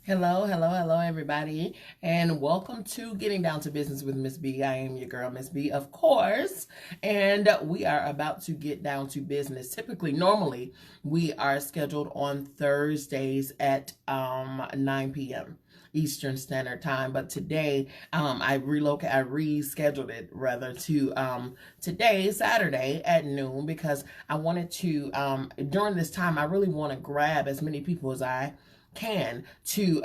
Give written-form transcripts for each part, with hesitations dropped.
Hello, everybody, and welcome to Getting Down to Business with MzBee. I am your girl, MzBee, of course, and we are about to get down to business. Normally, we are scheduled on Thursdays at 9 p.m. Eastern Standard Time, but today I rescheduled it rather to today, Saturday at noon, because I wanted to during this time I really want to grab as many people as I can to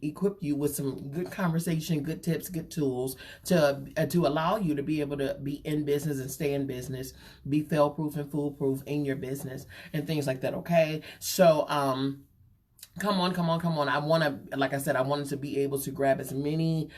equip you with some good conversation, good tips, good tools to allow you to be able to be in business and stay in business, be fail proof and foolproof in your business and things like that. Okay, so come on. I want to, like I said, I wanted to be able to grab as many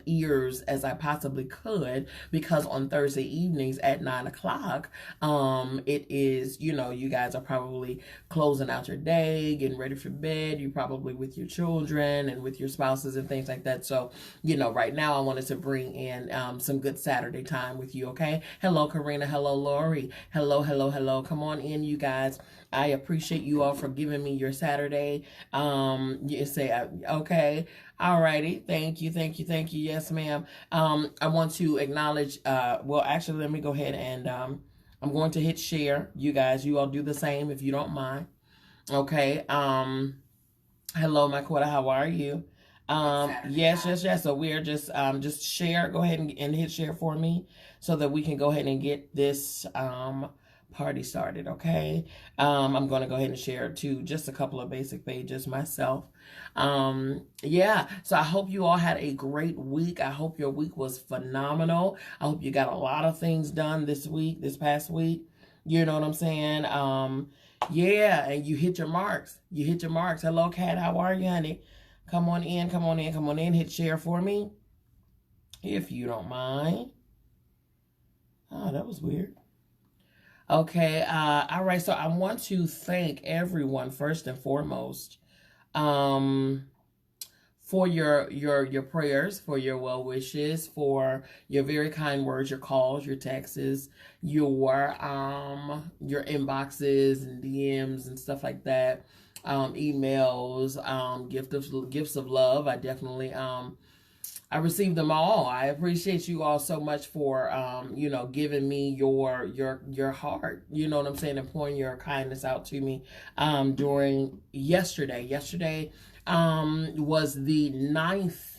ears as I possibly could, because on Thursday evenings at 9 o'clock, it is, you guys are probably closing out your day, getting ready for bed. You're probably with your children and with your spouses and things like that. So, right now I wanted to bring in some good Saturday time with you. Okay. Hello, Karina. Hello, Lori. Hello. Come on in, you guys. I appreciate you all for giving me your Saturday. You say, okay, alrighty, thank you. Yes, ma'am. I want to acknowledge, well, actually, let me go ahead and I'm going to hit share. You all do the same if you don't mind. Okay. Hello, my quarter, how are you? Yes. So we are just share. Go ahead and hit share for me so that we can go ahead and get this, party started. Okay. I'm going to go ahead and share to just a couple of basic pages myself. Yeah, so I hope you all had a great week. I hope your week was phenomenal. I hope you got a lot of things done this past week. You know what I'm saying? Yeah, and you hit your marks. Hello, Kat, how are you, honey? Come on in. Hit share for me, if you don't mind. Oh, that was weird. Okay, all right, so I want to thank everyone first and foremost for your prayers, for your well wishes, for your very kind words, your calls, your texts, your inboxes and DMs and stuff like that, emails, gifts of love. I definitely I received them all. I appreciate you all so much for, giving me your heart. You know what I'm saying, and pouring your kindness out to me during yesterday. Yesterday was the 9th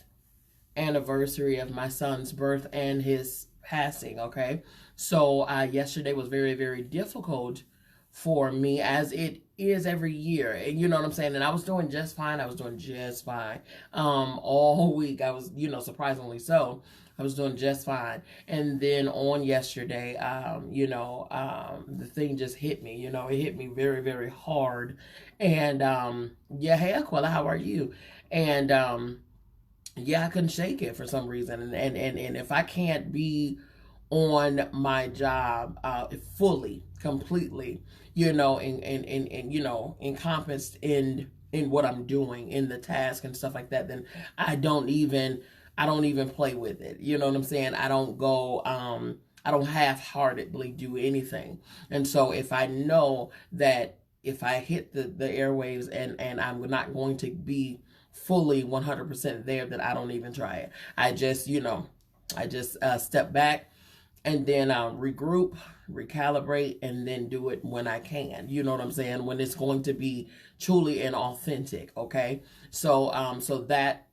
anniversary of my son's birth and his passing. Okay, so yesterday was very, very difficult for me, as it is every year. And you know what I'm saying? And I was doing just fine. All week. I was, surprisingly so. I was doing just fine. And then on yesterday, the thing just hit me. It hit me very, very hard. And yeah, hey Aquila, how are you? And yeah, I couldn't shake it for some reason. And if I can't be on my job fully, completely, encompassed in what I'm doing, in the task and stuff like that, then I don't even play with it. You know what I'm saying? I don't go I don't half-heartedly do anything. And so if I know that if I hit the airwaves and I'm not going to be fully 100% there, that I don't even try it. I just step back and then regroup, recalibrate, and then do it when I can. You know what I'm saying? When it's going to be truly and authentic. Okay. So that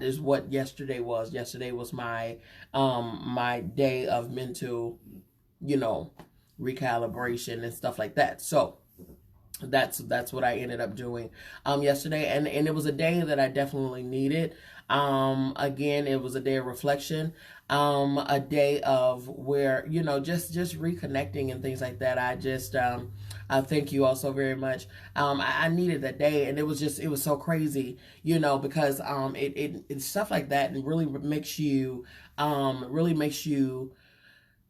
is what yesterday was. Yesterday was my my day of mental, recalibration and stuff like that. So that's what I ended up doing yesterday, and it was a day that I definitely needed. Again, it was a day of reflection, a day of where, just reconnecting and things like that. I thank you all so very much. I needed that day, and it was so crazy, because it stuff like that, and really makes you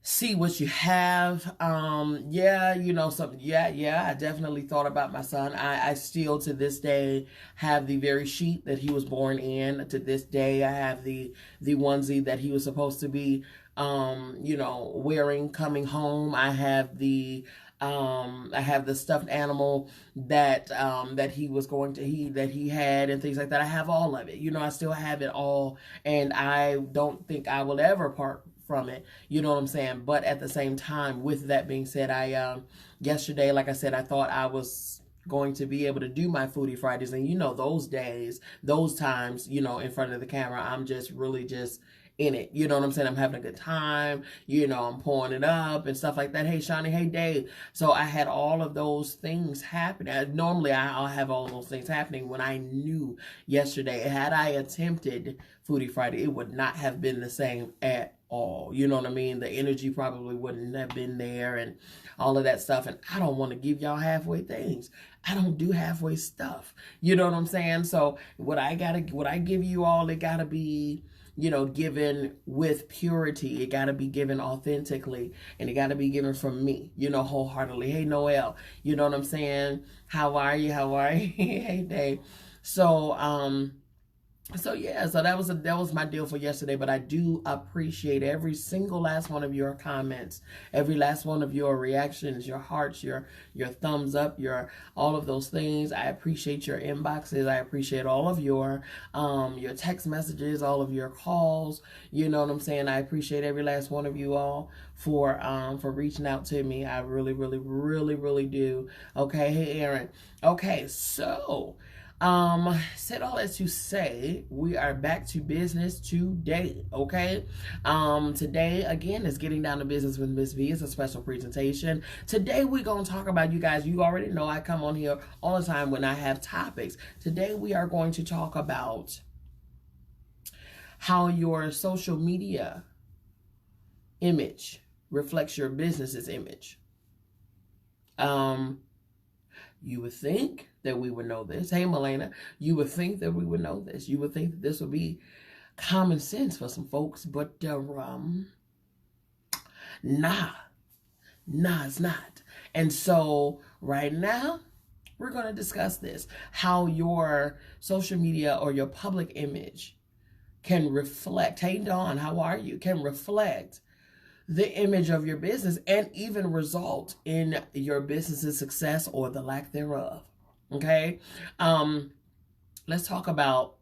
see what you have. Something. Yeah, I definitely thought about my son. I still to this day have the very sheet that he was born in. To this day, I have the onesie that he was supposed to be wearing coming home. I have the I have the stuffed animal that that he was going to that he had and things like that. I have all of it. You know, I still have it all, and I don't think I will ever part from it. You know what I'm saying? But at the same time, with that being said, I yesterday, like I said, I thought I was going to be able to do my Foodie Fridays, and you know, those days, those times, you know, in front of the camera, I'm just really just in it. You know what I'm saying? I'm having a good time. You know, I'm pouring it up and stuff like that. Hey, Shawnee. Hey, Dave. So I had all of those things happening. Normally, I'll have all of those things happening when I knew yesterday. Had I attempted Foodie Friday, it would not have been the same at all. You know what I mean? The energy probably wouldn't have been there and all of that stuff. And I don't want to give y'all halfway things. I don't do halfway stuff. You know what I'm saying? So what I give you all, it gotta be, you know, given with purity. It got to be given authentically, and it got to be given from me, you know, wholeheartedly. Hey, Noel, you know what I'm saying? How are you? How are you? Hey, Dave. So yeah, so that was my deal for yesterday, but I do appreciate every single last one of your comments, every last one of your reactions, your hearts, your thumbs up, your all of those things. I appreciate your inboxes. I appreciate all of your text messages, all of your calls. You know what I'm saying? I appreciate every last one of you all for reaching out to me. I really, really, really, really do. Okay, hey Aaron. Okay, so said all that to say, we are back to business today, okay? Today, again, is Getting Down to Business with MzBee. It's a special presentation. Today, we're going to talk about, you guys, you already know I come on here all the time when I have topics. Today, we are going to talk about how your social media image reflects your business's image. You would think that we would know this. Hey, Melena, you would think that we would know this. You would think that this would be common sense for some folks, but nah, it's not. And so right now, we're going to discuss this, how your social media or your public image can reflect. Hey, Dawn, how are you? Can reflect the image of your business and even result in your business's success or the lack thereof. Okay. Let's talk about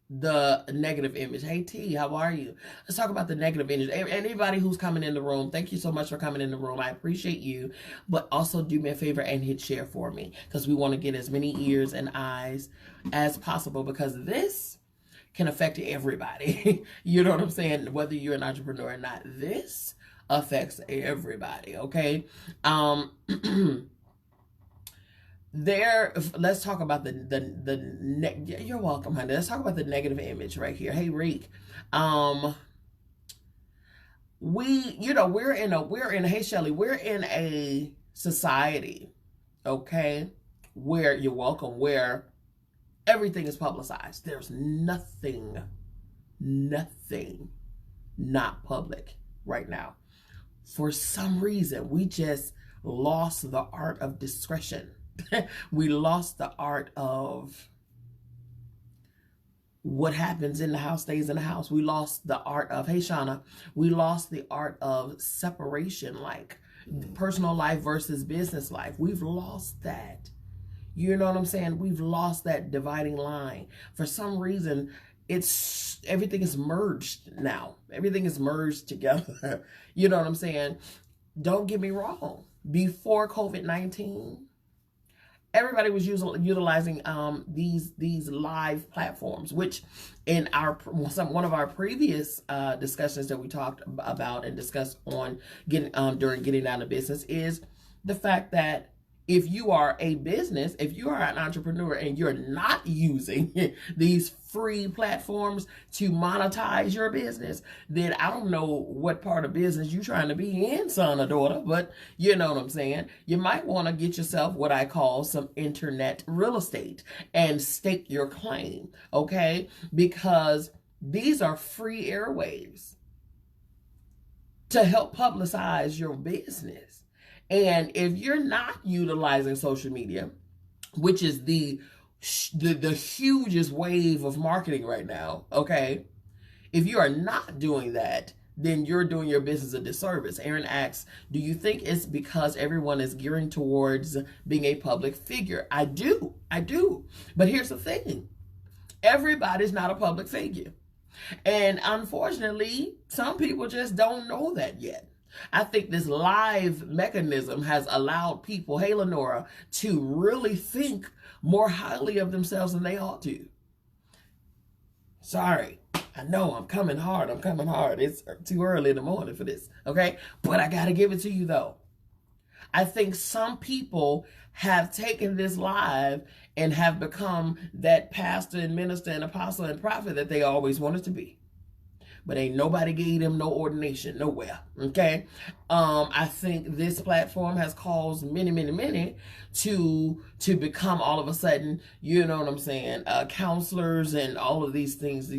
the negative image. Hey T, how are you? Let's talk about the negative image. Anybody who's coming in the room, thank you so much for coming in the room. I appreciate you, but also do me a favor and hit share for me, because we want to get as many ears and eyes as possible, because this can affect everybody. You know what I'm saying? Whether you're an entrepreneur or not, this affects everybody, okay? Let's talk about you're welcome, honey. Let's talk about the negative image right here. Hey, Reek. Hey, Shelly, we're in a society, okay, where you're welcome, where everything is publicized. There's nothing not public right now. For some reason, we just lost the art of discretion. We lost the art of what happens in the house stays in the house. We lost the art of, hey Shauna, we lost the art of separation, like personal life versus business life. We've lost that. You know what I'm saying? We've lost that dividing line. For some reason, everything is merged now. Everything is merged together. You know what I'm saying? Don't get me wrong. Before COVID-19, everybody was utilizing these live platforms, which in one of our previous discussions that we talked about and discussed on during Getting Down to Business is the fact that if you are a business, if you are an entrepreneur and you're not using these free platforms to monetize your business, then I don't know what part of business you're trying to be in, son or daughter, but you know what I'm saying. You might want to get yourself what I call some internet real estate and stake your claim, okay? Because these are free airwaves to help publicize your business. And if you're not utilizing social media, which is the hugest wave of marketing right now, okay? If you are not doing that, then you're doing your business a disservice. Aaron asks, do you think it's because everyone is gearing towards being a public figure? I do. But here's the thing. Everybody's not a public figure. And unfortunately, some people just don't know that yet. I think this live mechanism has allowed people, hey Lenora, to really think more highly of themselves than they ought to. Sorry, I know I'm coming hard. It's too early in the morning for this, okay? But I got to give it to you though. I think some people have taken this live and have become that pastor and minister and apostle and prophet that they always wanted to be. But ain't nobody gave them no ordination nowhere, okay? I think this platform has caused many to become all of a sudden, you know what I'm saying, counselors and all of these things,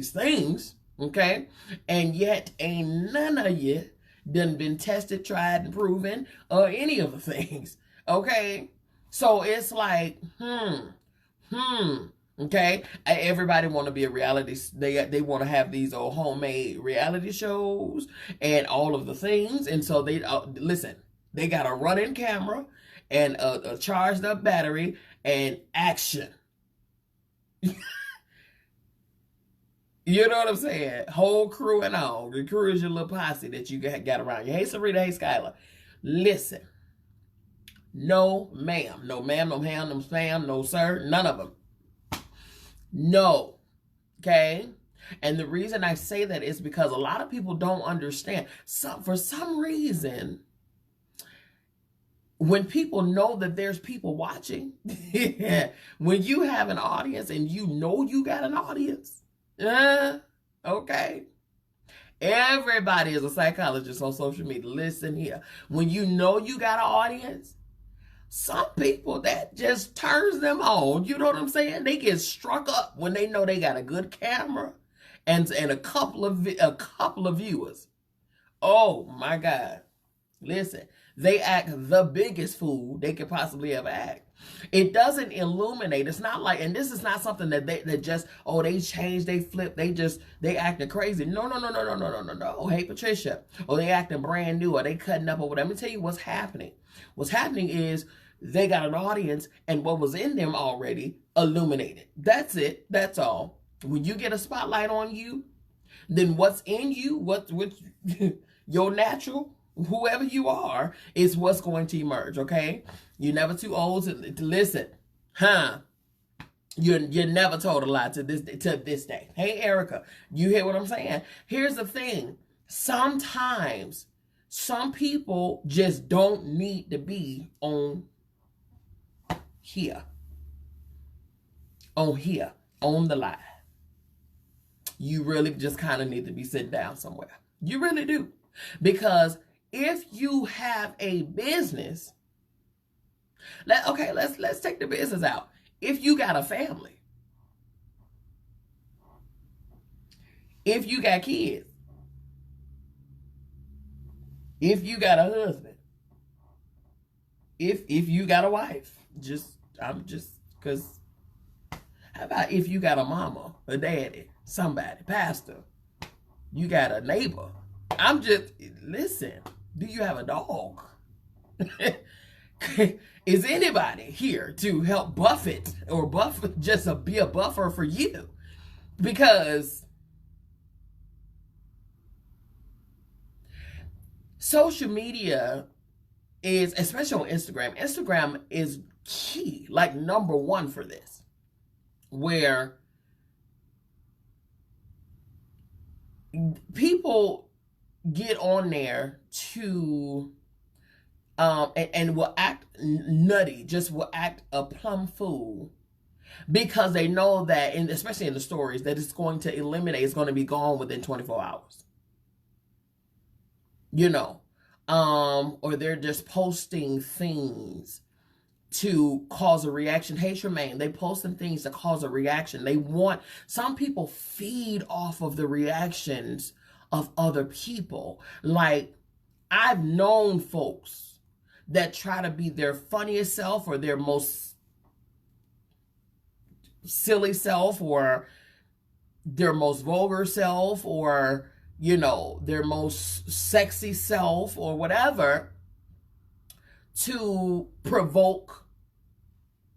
okay? And yet ain't none of you done been tested, tried, and proven, or any of the things, okay? So it's like, okay, everybody want to be a reality. They want to have these old homemade reality shows and all of the things, and so they listen. They got a running camera and a charged up battery and action. You know what I'm saying? Whole crew and all. The crew is your little posse that you got around you. Hey Sarita, hey Skylar. Listen. No ma'am, no ham, no spam, no sir, none of them. No, okay? And the reason I say that is because a lot of people don't understand. For some reason, when people know that there's people watching, when you have an audience and you know you got an audience, okay? Everybody is a psychologist on social media. Listen here. When you know you got an audience, some people that just turns them on. You know what I'm saying? They get struck up when they know they got a good camera and a couple of viewers. Oh my God! Listen, they act the biggest fool they could possibly ever act. It doesn't illuminate. It's not like, and this is not something that they just, oh, they change, they flip, they acting crazy. No. Hey Patricia, or they acting brand new, or they cutting up, or whatever. Let me tell you what's happening. What's happening is they got an audience, and what was in them already illuminated. That's it. That's all. When you get a spotlight on you, then what's in you, what your natural, whoever you are, is what's going to emerge. Okay, you're never too old to listen, huh? You're never told a lie to this day. Hey Erica, you hear what I'm saying? Here's the thing. Sometimes some people just don't need to be on here, on the live. You really just kind of need to be sitting down somewhere. You really do. Because if you have a business, let's take the business out. If you got a family, if you got kids, if you got a husband, if you got a wife, because how about if you got a mama, a daddy, somebody, pastor, you got a neighbor. Listen, do you have a dog? Is anybody here to help buffet or be a buffer for you? Because social media is, especially on Instagram is key, like number one for this, where people get on there to and will act nutty, just will act a plumb fool, because they know that, and especially in the stories, that it's going to eliminate, it's going to be gone within 24 hours. You know, or they're just posting things to cause a reaction. Hey Tremaine, they posting things to cause a reaction. Some people feed off of the reactions of other people. Like, I've known folks that try to be their funniest self or their most silly self or their most vulgar self or their most sexy self or whatever to provoke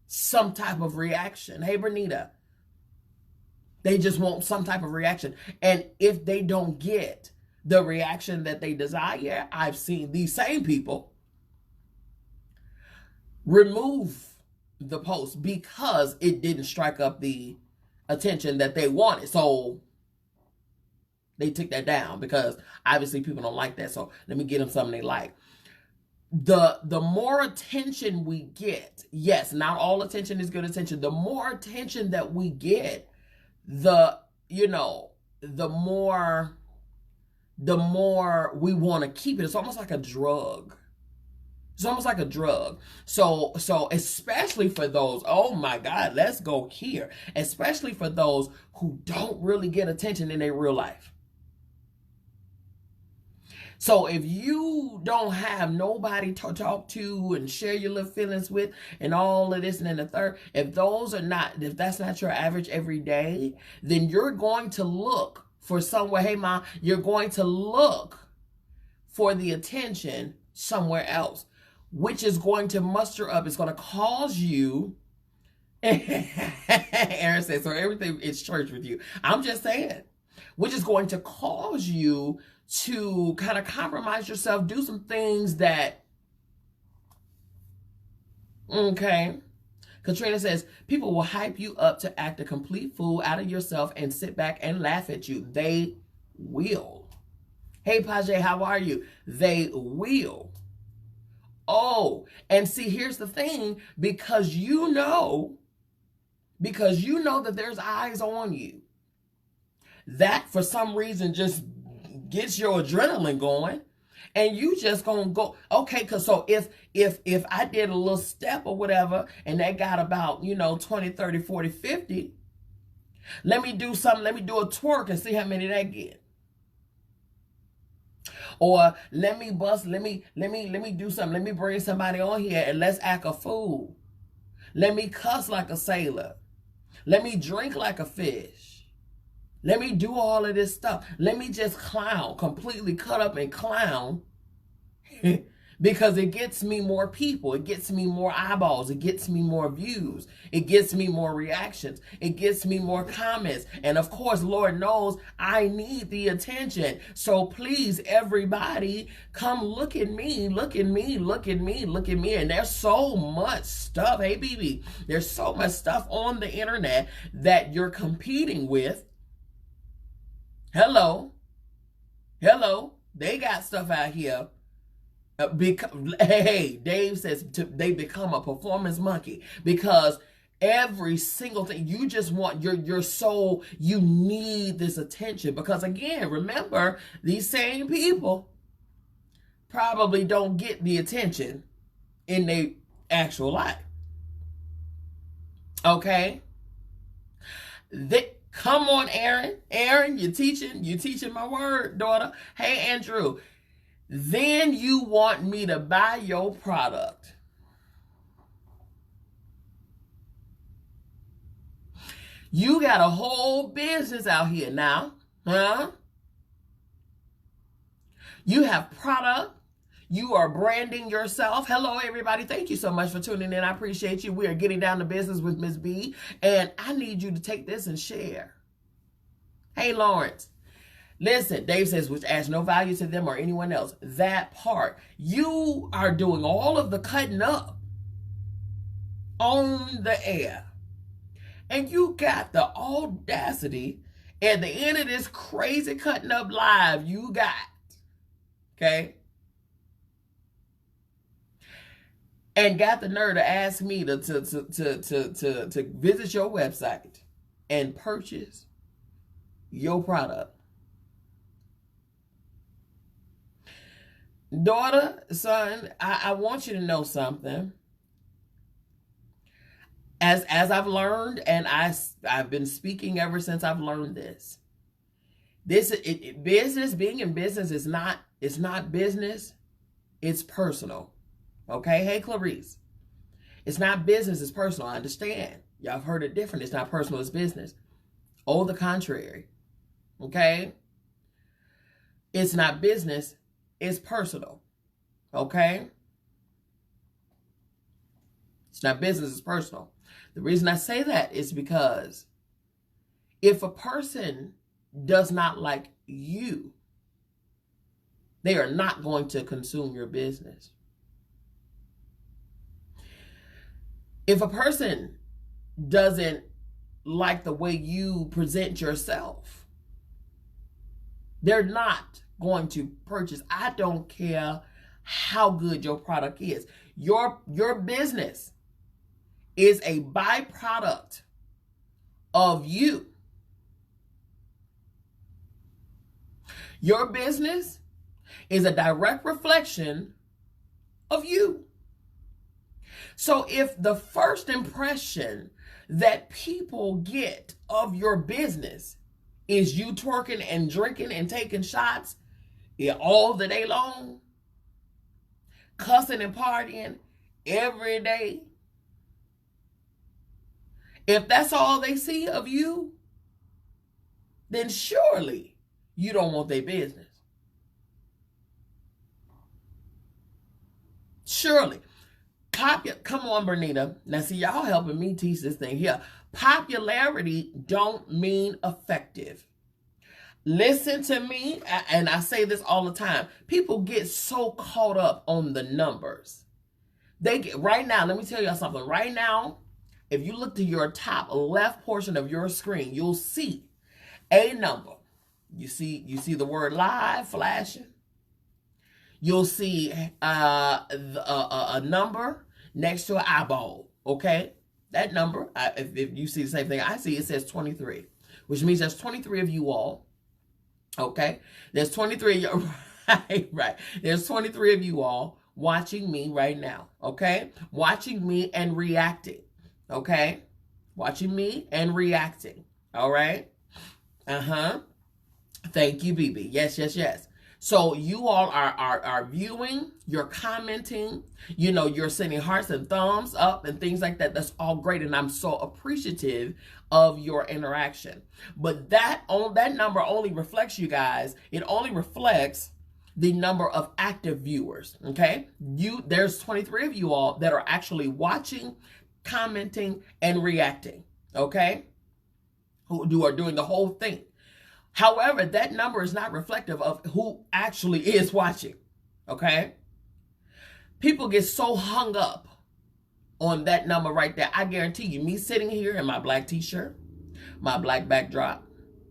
some type of reaction. Hey, Bernita. They just want some type of reaction. And if they don't get the reaction that they desire, I've seen these same people remove the post because it didn't strike up the attention that they wanted. So they took that down because obviously people don't like that. So let me get them something they like. The more attention we get, yes, not all attention is good attention. The more attention that we get, the more we want to keep it. It's almost like a drug. So especially for those, oh my God, let's go here. Especially for those who don't really get attention in their real life. So if you don't have nobody to talk to and share your little feelings with and all of this and then the third, if that's not your average every day, then you're going to look for somewhere. Hey, Mom, you're going to look for the attention somewhere else, which is going to muster up. It's going to cause you. Aaron says, so everything is church with you. I'm just saying, which is going to cause you to kind of compromise yourself, do some things that, okay. Katrina says, people will hype you up to act a complete fool out of yourself and sit back and laugh at you. They will. Hey, Pajay, how are you? They will. Oh, and see, here's the thing, because you know that there's eyes on you. That, for some reason, just gets your adrenaline going, and you just gonna go, okay, because so if I did a little step or whatever, and that got about, 20, 30, 40, 50, let me do something, let me do a twerk and see how many that get. Or let me do something, let me bring somebody on here and let's act a fool. Let me cuss like a sailor. Let me drink like a fish. Let me do all of this stuff. Let me just clown, completely cut up and clown because it gets me more people. It gets me more eyeballs. It gets me more views. It gets me more reactions. It gets me more comments. And of course, Lord knows I need the attention. So please, everybody, come look at me, look at me, look at me, look at me. And there's so much stuff. Hey, BB, there's so much stuff on the internet that you're competing with. Hello. They got stuff out here. Hey, Dave says they become a performance monkey because every single thing you just want, your soul, you need this attention. Because again, remember, these same people probably don't get the attention in their actual life. Okay? Come on, Aaron. Aaron, you're teaching my word, daughter. Hey, Andrew. Then you want me to buy your product. You got a whole business out here now, huh? You have product. You are branding yourself. Hello, everybody. Thank you so much for tuning in. I appreciate you. We are getting down to business with MzBee, and I need you to take this and share. Hey, Lawrence. Listen, Dave says, which adds no value to them or anyone else. That part. You are doing all of the cutting up on the air. And you got the audacity at the end of this crazy cutting up live you got. Okay? And got the nerve to ask me to visit your website and purchase your product. Daughter, son, I want you to know something. As I've learned, and I've been speaking ever since I've learned this. Business, being in business is not, it's not business, it's personal. Okay, hey Clarice. It's not business, it's personal. I understand. Y'all have heard it different. It's not personal, it's business. Oh, the contrary. Okay? It's not business, it's personal. Okay? It's not business, it's personal. The reason I say that is because if a person does not like you, they are not going to consume your business. If a person doesn't like the way you present yourself, they're not going to purchase. I don't care how good your product is. Your business is a byproduct of you. Your business is a direct reflection of you. So if the first impression that people get of your business is you twerking and drinking and taking shots all the day long, cussing and partying every day, if that's all they see of you, then surely you don't want their business. Surely. Come on, Bernita. Now, see, y'all helping me teach this thing here. Popularity don't mean effective. Listen to me, and I say this all the time. People get so caught up on the numbers. They get, right now, let me tell y'all something. Right now, if you look to your top left portion of your screen, you'll see a number. You see the word live flashing. You'll see a number next to an eyeball, okay? That number, if you see the same thing I see, it says 23, which means there's 23 of you all, okay? There's 23 of you, right. There's 23 of you all watching me right now, okay? Watching me and reacting, okay? Watching me and reacting, all right? Thank you, BB. Yes, yes, yes. So you all are viewing, you're commenting, you know, you're sending hearts and thumbs up and things like that. That's all great, and I'm so appreciative of your interaction. But that number only reflects, you guys, it only reflects the number of active viewers, okay? There's 23 of you all that are actually watching, commenting, and reacting, okay? Who are doing the whole thing. However, that number is not reflective of who actually is watching, okay? People get so hung up on that number right there. I guarantee you, me sitting here in my black t-shirt, my black backdrop,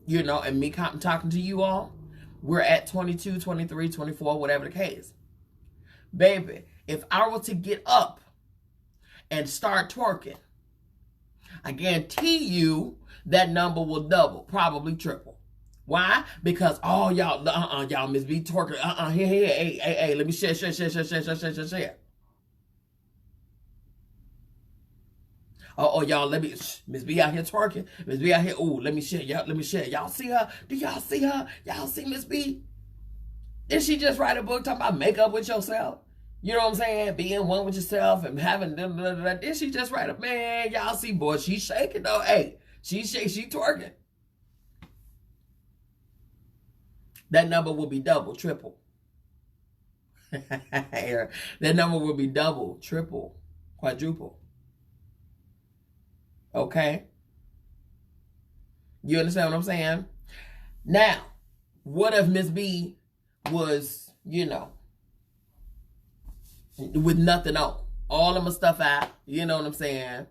you know, and me talking to you all, we're at 22, 23, 24, whatever the case. Baby, if I were to get up and start twerking, I guarantee you that number will double, probably triple. Why? Because y'all, MzBee twerking, here, hey, let me share. Y'all, let me, MzBee out here twerking, MzBee out here, let me share, y'all see her? Do y'all see her? Y'all see MzBee? Did she just write a book talking about make up with yourself? You know what I'm saying? Being one with yourself and having, did she just write a, man, y'all see, boy, she shaking though, hey, she twerking. That number will be double, triple. That number will be double, triple, quadruple. Okay? You understand what I'm saying? Now, what if MzBee was, you know, with nothing on? All of my stuff out, you know what I'm saying?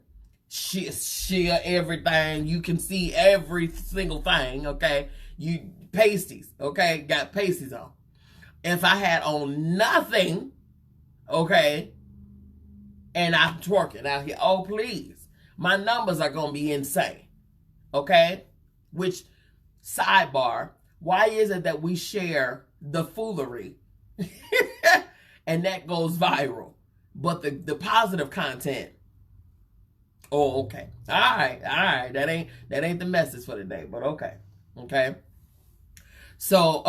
Share everything. You can see every single thing, okay? You pasties, okay? Got pasties on. If I had on nothing, okay, and I'm twerking out here, oh please, my numbers are gonna be insane, okay? Which, sidebar, why is it that we share the foolery and that goes viral, but the positive content, oh okay, all right, that ain't the message for today, but okay. So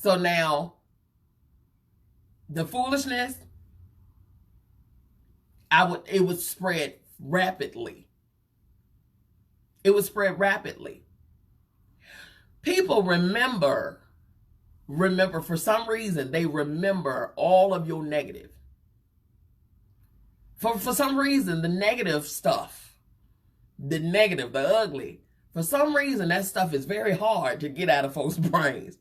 now the foolishness, it would spread rapidly. It would spread rapidly. People remember remember, for some reason, they remember all of your negative. For some reason, the negative stuff, the negative, the ugly, for some reason, that stuff is very hard to get out of folks' brains.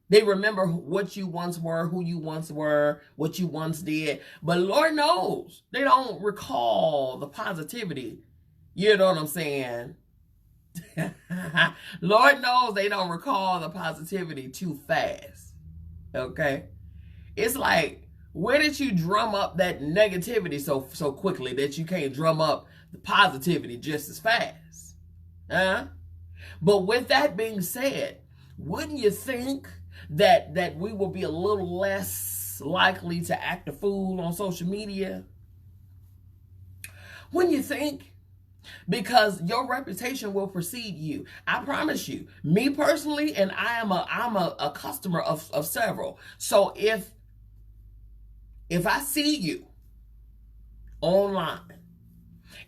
They remember what you once were, who you once were, what you once did. But Lord knows, they don't recall the positivity. You know what I'm saying? Lord knows they don't recall the positivity too fast. Okay? It's like, where did you drum up that negativity so quickly that you can't drum up the positivity just as fast? Huh? But with that being said, wouldn't you think that we will be a little less likely to act a fool on social media? Wouldn't you think? Because your reputation will precede you. I promise you. Me personally, and I'm a customer of several. So if I see you online,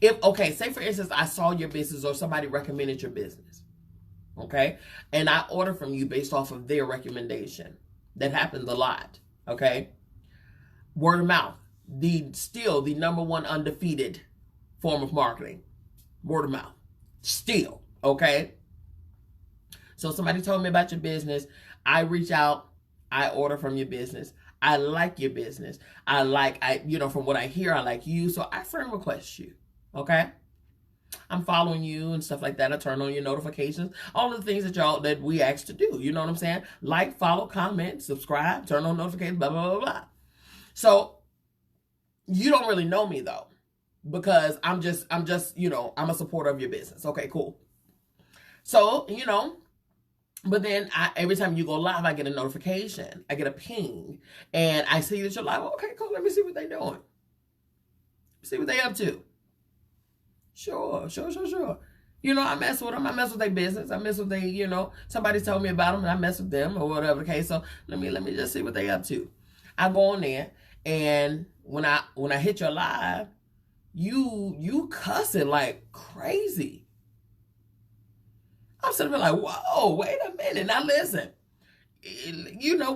say for instance, I saw your business or somebody recommended your business, okay? And I order from you based off of their recommendation. That happens a lot, okay? Word of mouth, still the number one undefeated form of marketing. Word of mouth, still, okay? So somebody told me about your business. I reach out, I order from your business. I like your business. From what I hear, I like you. So I friend request you, okay? I'm following you and stuff like that. I turn on your notifications. All of the things that we asked to do. You know what I'm saying? Like, follow, comment, subscribe, turn on notifications, blah, blah, blah, blah. So you don't really know me though, because I'm just, I'm a supporter of your business. Okay, cool. So, but then every time you go live, I get a notification. I get a ping. And I see that you're live. Okay, cool. Let me see what they're doing. See what they up to. Sure. I mess with them. I mess with their business. I mess with somebody told me about them and I mess with them or whatever. Okay, so let me just see what they up to. I go on there, and when I hit your live, you cussing like crazy. I'm sitting there like, whoa, wait a minute. Now listen,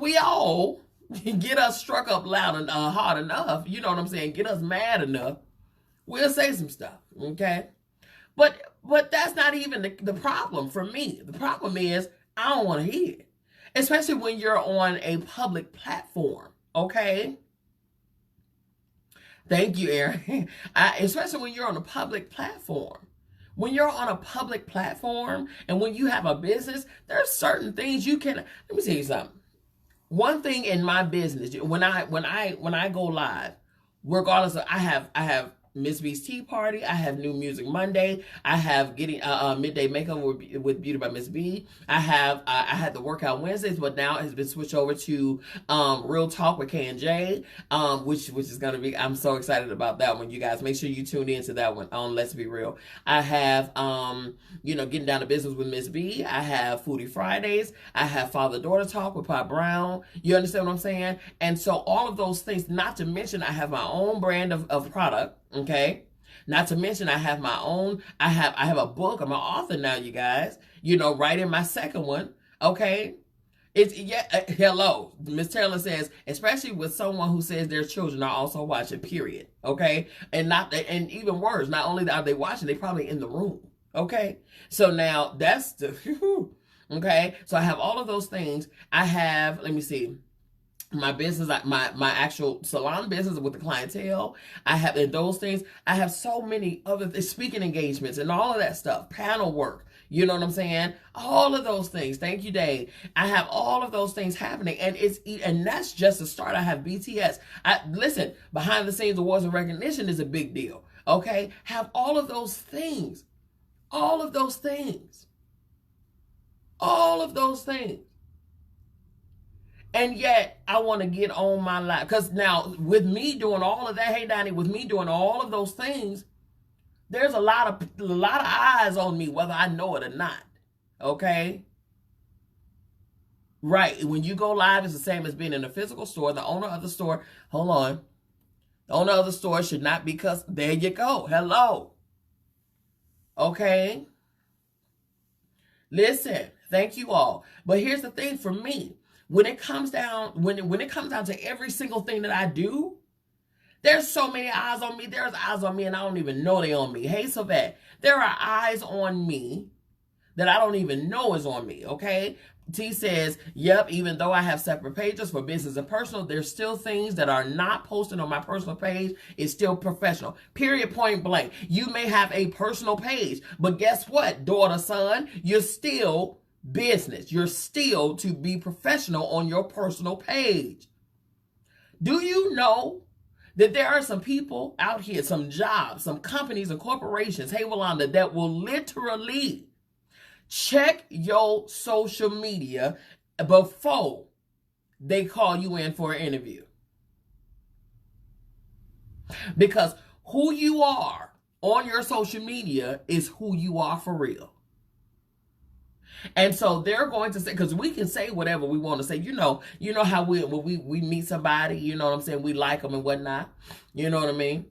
we all get us struck up loud and hard enough. You know what I'm saying? Get us mad enough. We'll say some stuff, okay? But that's not even the problem for me. The problem is I don't want to hear it, especially when you're on a public platform, okay? Thank you, Aaron. Especially when you're on a public platform. When you're on a public platform and when you have a business, there's certain things you can. Let me tell you something. One thing in my business, when I go live, regardless of I have MzBee's Tea Party, I have New Music Monday, I have getting Midday Makeup with Beauty by MzBee. I had the Workout Wednesdays, but now it has been switched over to Real Talk with K&J, which is gonna be. I'm so excited about that one, you guys. Make sure you tune into that one on Let's Be Real. I have Getting Down to Business with MzBee. I have Foodie Fridays. I have Father Daughter Talk with Pop Brown. You understand what I'm saying? And so all of those things. Not to mention, I have my own brand of product. Okay. Not to mention, I have my own. I have a book. I'm an author now, you guys. Writing my second one. Okay. Hello. Miss Taylor says, especially with someone who says their children are also watching, period. Okay. And even worse, not only are they watching, they probably in the room. Okay. So now that's okay. So I have all of those things. I have, let me see, my business, my actual salon business with the clientele. I have those things. I have so many other speaking engagements and all of that stuff, panel work. You know what I'm saying? All of those things. Thank you, Dave. I have all of those things happening, and that's just a start. I have BTS. Listen, behind the scenes awards and recognition is a big deal. Okay, have all of those things, all of those things, all of those things. And yet, I want to get on my life. Because now, with me doing all of that, hey, Donnie, with me doing all of those things, there's a lot of eyes on me, whether I know it or not. Okay? Right. When you go live, it's the same as being in a physical store. The owner of the store, hold on. The owner of the store should not be there you go. Hello. Okay? Listen, thank you all. But here's the thing for me. when it comes down, when it comes down to every single thing that I do, there's so many eyes on me. There's eyes on me and I don't even know they on me. Hey, Savette, there are eyes on me that I don't even know is on me, okay? T says, yep, even though I have separate pages for business and personal, there's still things that are not posted on my personal page. It's still professional. Period, point blank. You may have a personal page, but guess what, daughter, son? You're still business. You're still to be professional on your personal page. Do you know that there are some people out here, some jobs, some companies and corporations, hey, Yolanda, that will literally check your social media before they call you in for an interview? Because who you are on your social media is who you are for real. And so they're going to say, because we can say whatever we want to say. You know how when we meet somebody, you know what I'm saying, we like them and whatnot. You know what I mean?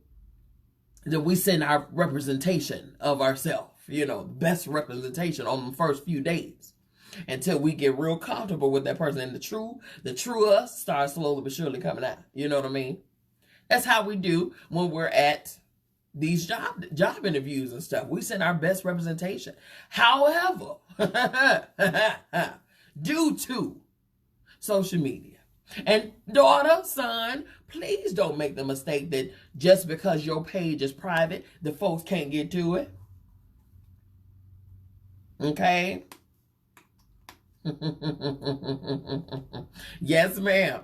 That we send our representation of ourselves, you know, best representation on the first few days until we get real comfortable with that person. And the true us starts slowly but surely coming out. You know what I mean? That's how we do when we're at these job interviews and stuff. We send our best representation. However, due to social media, and daughter, son, please don't make the mistake that just because your page is private, the folks can't get to it. Okay? Yes, ma'am.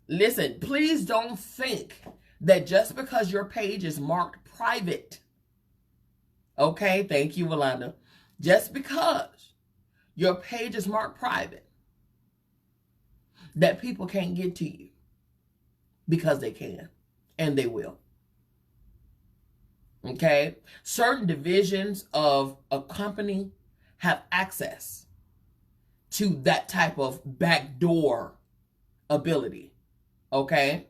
Listen, please don't think that just because your page is marked private, okay, thank you, Yolanda, just because your page is marked private, that people can't get to you, because they can, and they will. Okay? Certain divisions of a company have access to that type of backdoor ability. Okay?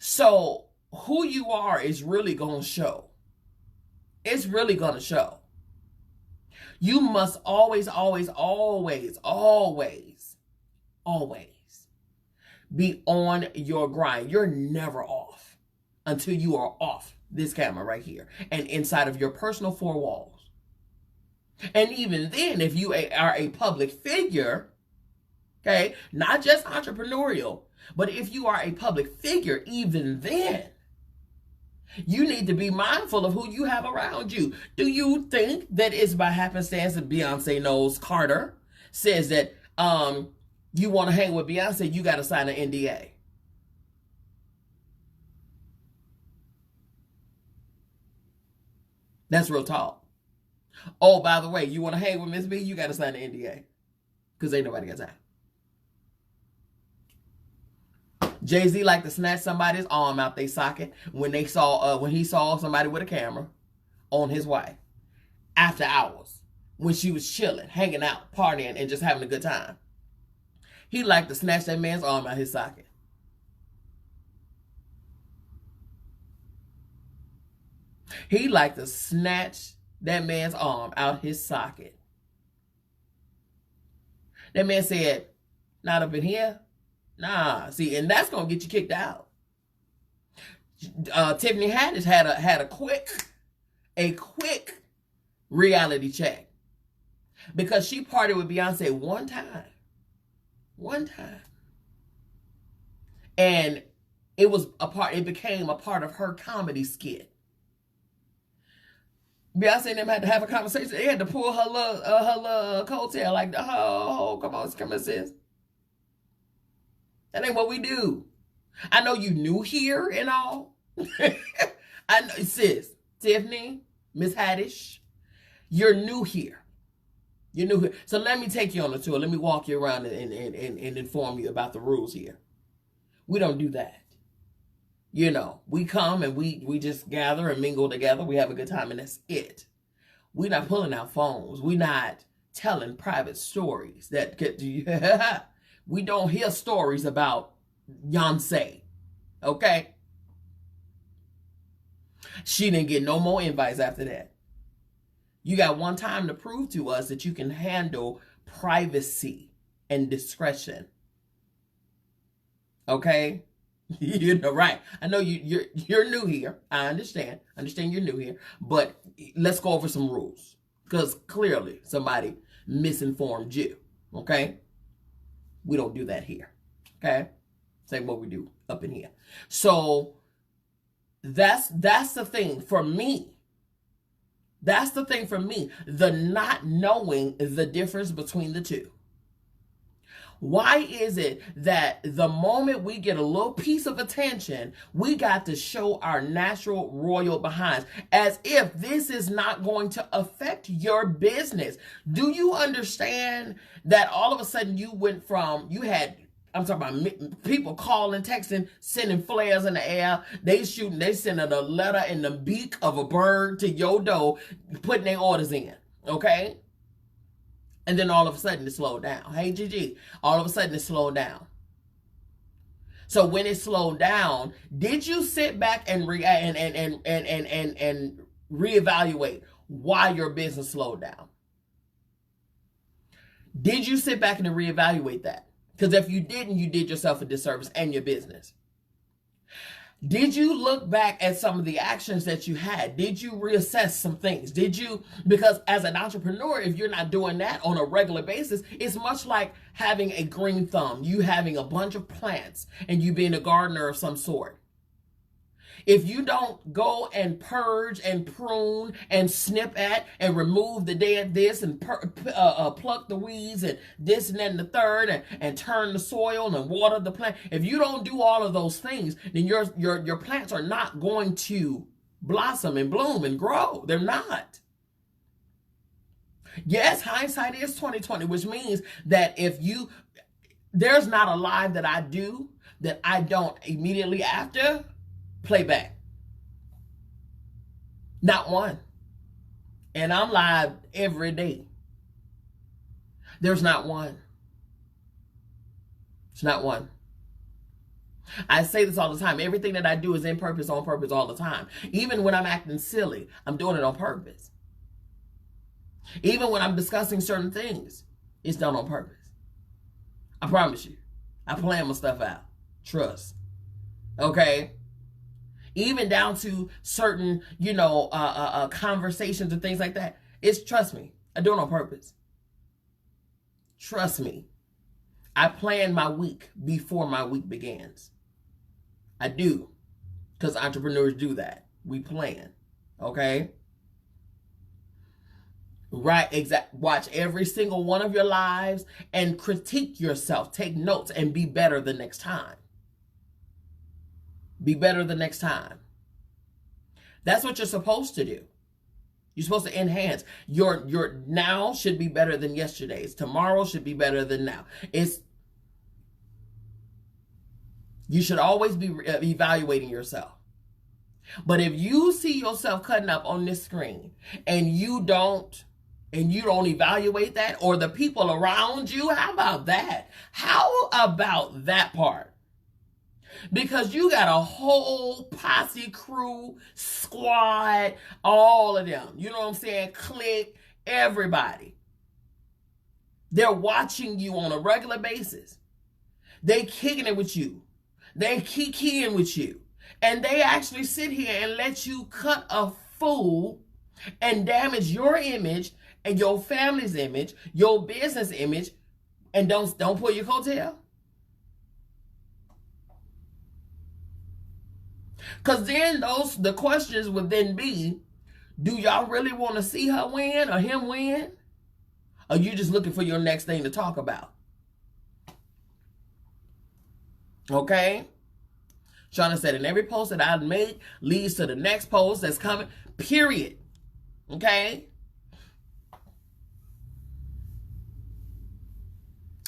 So who you are is really going to show. It's really going to show. You must always, always, always, always, always be on your grind. You're never off until you are off this camera right here and inside of your personal four walls. And even then, if you are a public figure, okay, not just entrepreneurial, but if you are a public figure, even then, you need to be mindful of who you have around you. Do you think that it's by happenstance that Beyonce knows Carter says that you want to hang with Beyonce, you got to sign an NDA? That's real talk. Oh, by the way, you want to hang with MzBee, you got to sign an NDA. Because ain't nobody got time. Jay-Z liked to snatch somebody's arm out their socket when he saw somebody with a camera on his wife after hours when she was chilling, hanging out, partying, and just having a good time. He liked to snatch that man's arm out his socket. He liked to snatch that man's arm out his socket. That man said, "Not up in here." Nah, see, and that's gonna get you kicked out. Tiffany Haddish had a quick reality check because she partied with Beyonce one time, and it became a part of her comedy skit. Beyonce and them had to have a conversation. They had to pull her little coattail like, oh, come on, sis. That ain't what we do. I know you new here and all. I know, sis, Tiffany, Miss Haddish, you're new here. You're new here. So let me take you on a tour. Let me walk you around and inform you about the rules here. We don't do that. You know, we come and we just gather and mingle together. We have a good time and that's it. We're not pulling out phones. We're not telling private stories that get to we don't hear stories about Beyonce, okay? She didn't get no more invites after that. You got one time to prove to us that you can handle privacy and discretion. Okay? You know, right. I know you're new here. I understand. You're new here. But let's go over some rules. Because clearly somebody misinformed you. Okay? We don't do that here. Okay? Say what we do up in here. So that's the thing for me. That's the thing for me. The not knowing the difference between the two. Why is it that the moment we get a little piece of attention, we got to show our natural royal behinds as if this is not going to affect your business? Do you understand that all of a sudden you went from, I'm talking about people calling, texting, sending flares in the air. They sending a letter in the beak of a bird to your door, putting their orders in, okay? And then all of a sudden it slowed down. Hey, Gigi, all of a sudden it slowed down. So when it slowed down, did you sit back and reevaluate why your business slowed down? Did you sit back and reevaluate that? Because if you didn't, you did yourself a disservice and your business. Did you look back at some of the actions that you had? Did you reassess some things? Because as an entrepreneur, if you're not doing that on a regular basis, it's much like having a green thumb, you having a bunch of plants and you being a gardener of some sort. If you don't go and purge and prune and snip at and remove the dead this and pluck the weeds and this and then the third and turn the soil and water the plant, if you don't do all of those things, then your plants are not going to blossom and bloom and grow. They're not. Yes, hindsight is 2020, which means that there's not a live that I do that I don't immediately after play back. Not one. And I'm live every day. There's not one. It's not one. I say this all the time. Everything that I do is in purpose, on purpose all the time. Even when I'm acting silly, I'm doing it on purpose. Even when I'm discussing certain things, it's done on purpose. I promise you. I plan my stuff out. Trust. Okay? Even down to certain, conversations and things like that. Trust me, I do it on purpose. Trust me. I plan my week before my week begins. I do. Because entrepreneurs do that. We plan. Okay? Right, watch every single one of your lives and critique yourself. Take notes and be better the next time. Be better the next time. That's what you're supposed to do. You're supposed to enhance. Your now should be better than yesterday's. Tomorrow should be better than now. You should always be evaluating yourself. But if you see yourself cutting up on this screen and you don't evaluate that, or the people around you, how about that? How about that part? Because you got a whole posse, crew, squad, all of them. You know what I'm saying? Click, everybody. They're watching you on a regular basis. They kicking it with you. They kikiing with you. And they actually sit here and let you cut a fool and damage your image and your family's image, your business image, and don't pull your coattail. Because then the questions would then be, do y'all really want to see her win or him win? Or you just looking for your next thing to talk about? Okay? Shauna said, and every post that I make leads to the next post that's coming, period. Okay?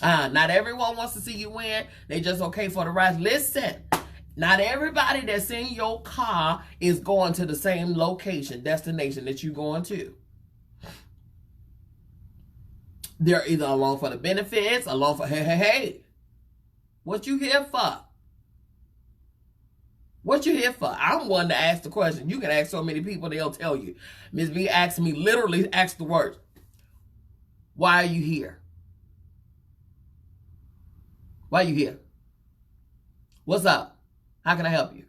Not everyone wants to see you win. They just okay for the rise. Listen, not everybody that's in your car is going to the same location, destination that you're going to. They're either along for the benefits, along for, hey. What you here for? What you here for? I'm one to ask the question. You can ask so many people, they'll tell you. MzBee asked me, literally asked the words, why are you here? Why you here? What's up? How can I help you?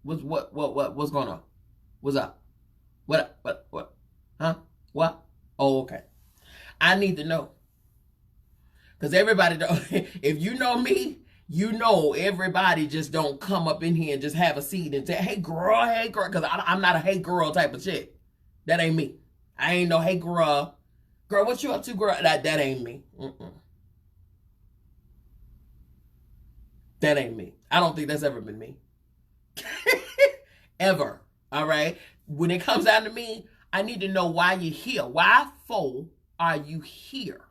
What's going on? What's up? What? Huh? What? Oh, okay. I need to know. Because everybody don't, if you know me, you know everybody just don't come up in here and just have a seat and say, hey girl, because I'm not a hey girl type of chick. That ain't me. I ain't no hey girl. Girl, what you up to, girl? That ain't me. That ain't me. I don't think that's ever been me. Ever. All right? When it comes down to me, I need to know why you're here. Why for are you here?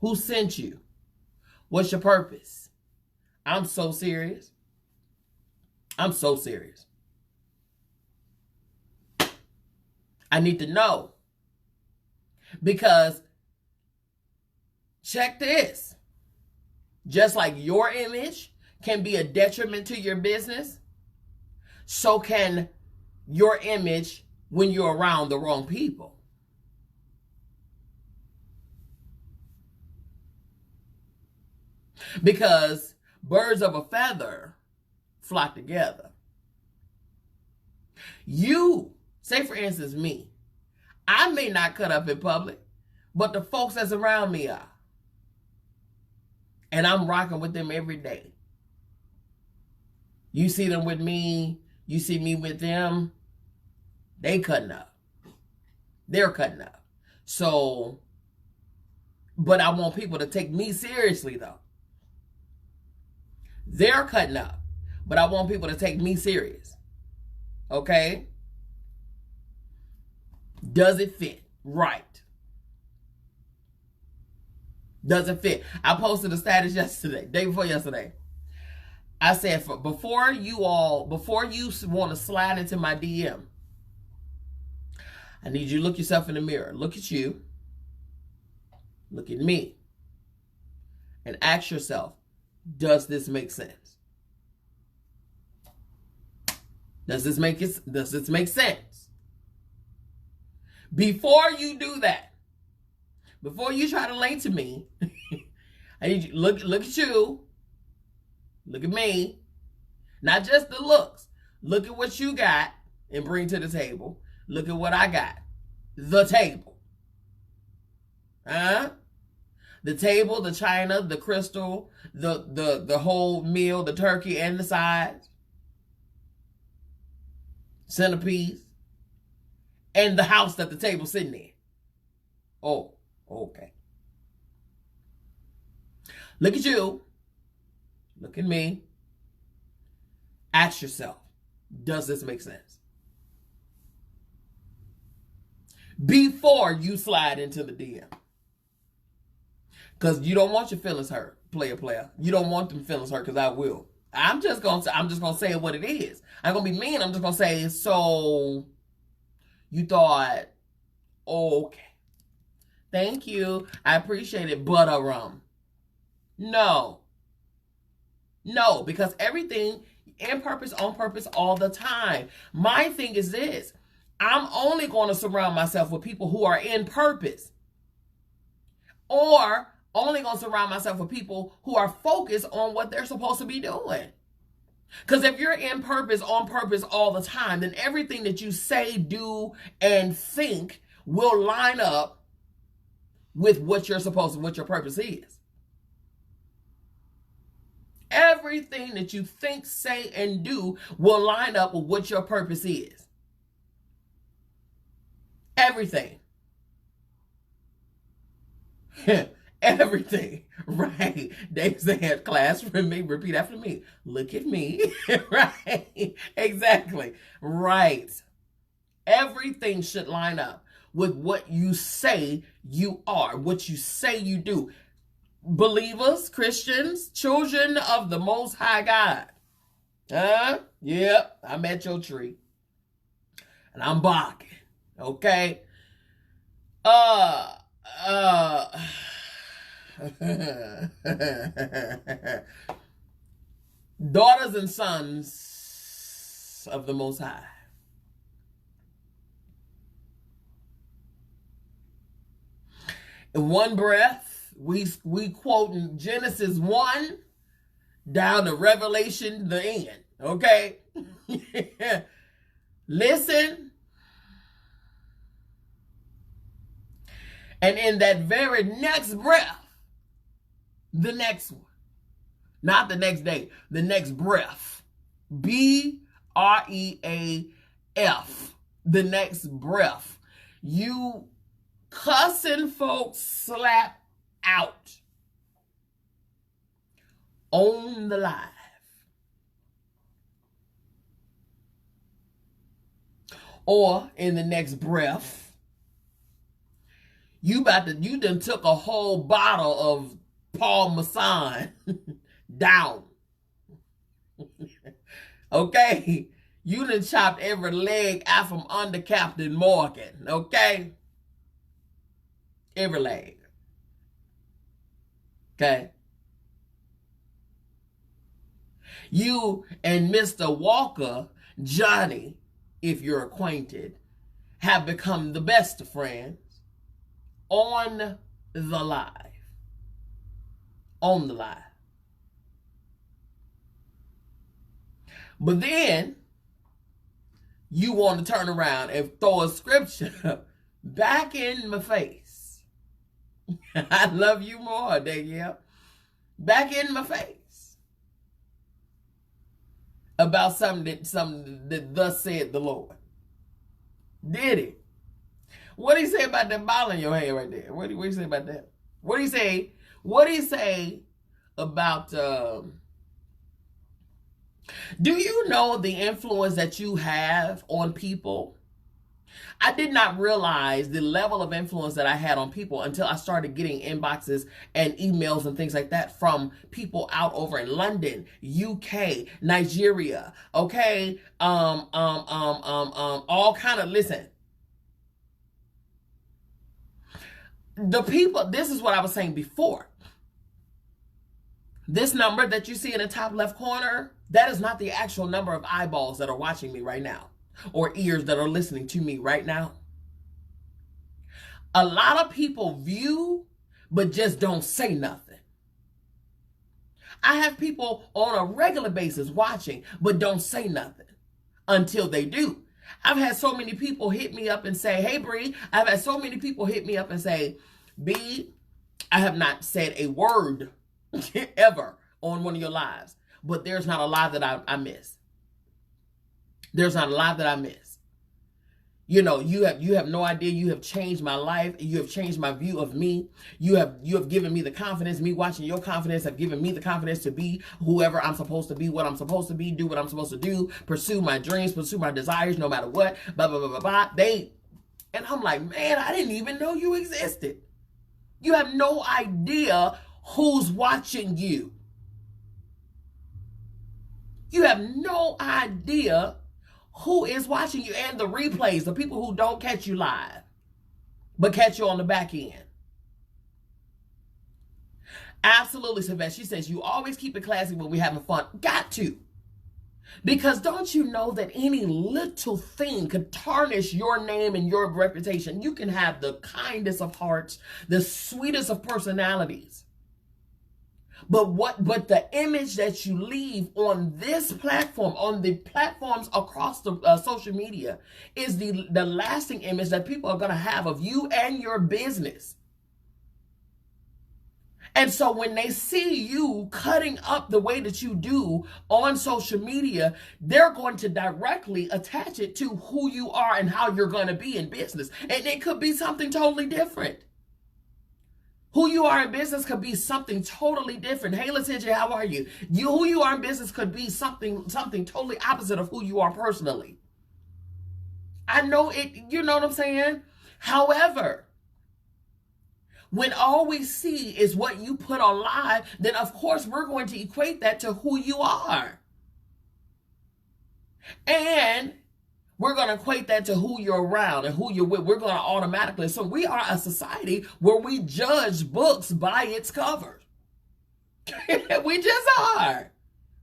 Who sent you? What's your purpose? I'm so serious. I'm so serious. I need to know. Because check this. Just like your image can be a detriment to your business, so can your image when you're around the wrong people. Because birds of a feather flock together. You, say for instance me, I may not cut up in public, but the folks that's around me are. And I'm rocking with them every day. You see them with me, you see me with them, they cutting up. They're cutting up. So, but I want people to take me seriously though. They're cutting up, but I want people to take me serious. Okay? Does it fit? Right. Does it fit? I posted a status yesterday, day before yesterday. I said, before you want to slide into my DM, I need you to look yourself in the mirror. Look at you. Look at me. And ask yourself, does this make sense? Does this make sense? Before you do that, before you try to link to me, I need you look at you. Look at me. Not just the looks. Look at what you got and bring to the table. Look at what I got. The table. Huh? The table, the china, the crystal, the whole meal, the turkey and the sides. Centerpiece. And the house that the table's sitting in. Oh, okay. Look at you. Look at me. Ask yourself, does this make sense? Before you slide into the DM. Because you don't want your feelings hurt, player. You don't want them feelings hurt, because I will. I'm just gonna say what it is. I'm gonna be mean. I'm just gonna say, so you thought, okay. Thank you. I appreciate it, but No, because everything in purpose, on purpose, all the time. My thing is this. I'm only going to surround myself with people who are in purpose. Or only going to surround myself with people who are focused on what they're supposed to be doing. Because if you're in purpose, on purpose all the time, then everything that you say, do, and think will line up with what your purpose is. Everything that you think, say, and do will line up with what your purpose is. Everything. Everything. Right. Dave said, class, repeat after me. Look at me. Right. Exactly. Right. Everything should line up with what you say you are, what you say you do. Believers, Christians, children of the Most High God. Yep, I'm at your tree. And I'm barking. Okay? Daughters and sons of the Most High. In one breath, we quoting Genesis 1 down to Revelation, the end. Okay? Listen. And in that very next breath, the next one, not the next day, the next breath, BREAF, the next breath, you cussing folks slap out on the live. Or in the next breath, you done took a whole bottle of Paul Masson down. Okay? You done chopped every leg out from under Captain Morgan. Okay? Every leg. Okay? You and Mr. Walker, Johnny, if you're acquainted, have become the best of friends on the live. On the live. But then you want to turn around and throw a scripture back in my face. I love you more, Danielle. Back in my face. About something that thus said the Lord. Did it? What did he say about that ball in your head right there? What did he say about that? What did he say? What did he say about do you know the influence that you have on people? I did not realize the level of influence that I had on people until I started getting inboxes and emails and things like that from people out over in London, UK, Nigeria, okay? All kind of, listen. The people, this is what I was saying before. This number that you see in the top left corner, that is not the actual number of eyeballs that are watching me right now or ears that are listening to me right now. A lot of people view, but just don't say nothing. I have people on a regular basis watching, but don't say nothing until they do. I've had so many people hit me up and say, hey, Bree. I've had so many people hit me up and say, B, I have not said a word ever on one of your lives, but there's not a live that I miss. There's not a live that I miss. You know, you have no idea. You have changed my life. You have changed my view of me. You have given me the confidence. Me watching your confidence have given me the confidence to be whoever I'm supposed to be, what I'm supposed to be, do what I'm supposed to do, pursue my dreams, pursue my desires, no matter what. Blah blah blah blah blah. And I'm like, man, I didn't even know you existed. You have no idea who's watching you. You have no idea who is watching you, and the replays, the people who don't catch you live, but catch you on the back end. Absolutely, Sylvester. She says, you always keep it classy when we're having fun. Got to. Because don't you know that any little thing could tarnish your name and your reputation? You can have the kindest of hearts, the sweetest of personalities. But the image that you leave on this platform, on the platforms across the social media, is the lasting image that people are going to have of you and your business. And so when they see you cutting up the way that you do on social media, they're going to directly attach it to who you are and how you're going to be in business. And it could be something totally different. Who you are in business could be something totally different. Hey, Letitia, how are you? Who you are in business could be something totally opposite of who you are personally. I know it, you know what I'm saying? However, when all we see is what you put on live, then of course we're going to equate that to who you are. And we're going to equate that to who you're around and who you're with. We're going to automatically. So we are a society where we judge books by its cover. We just are.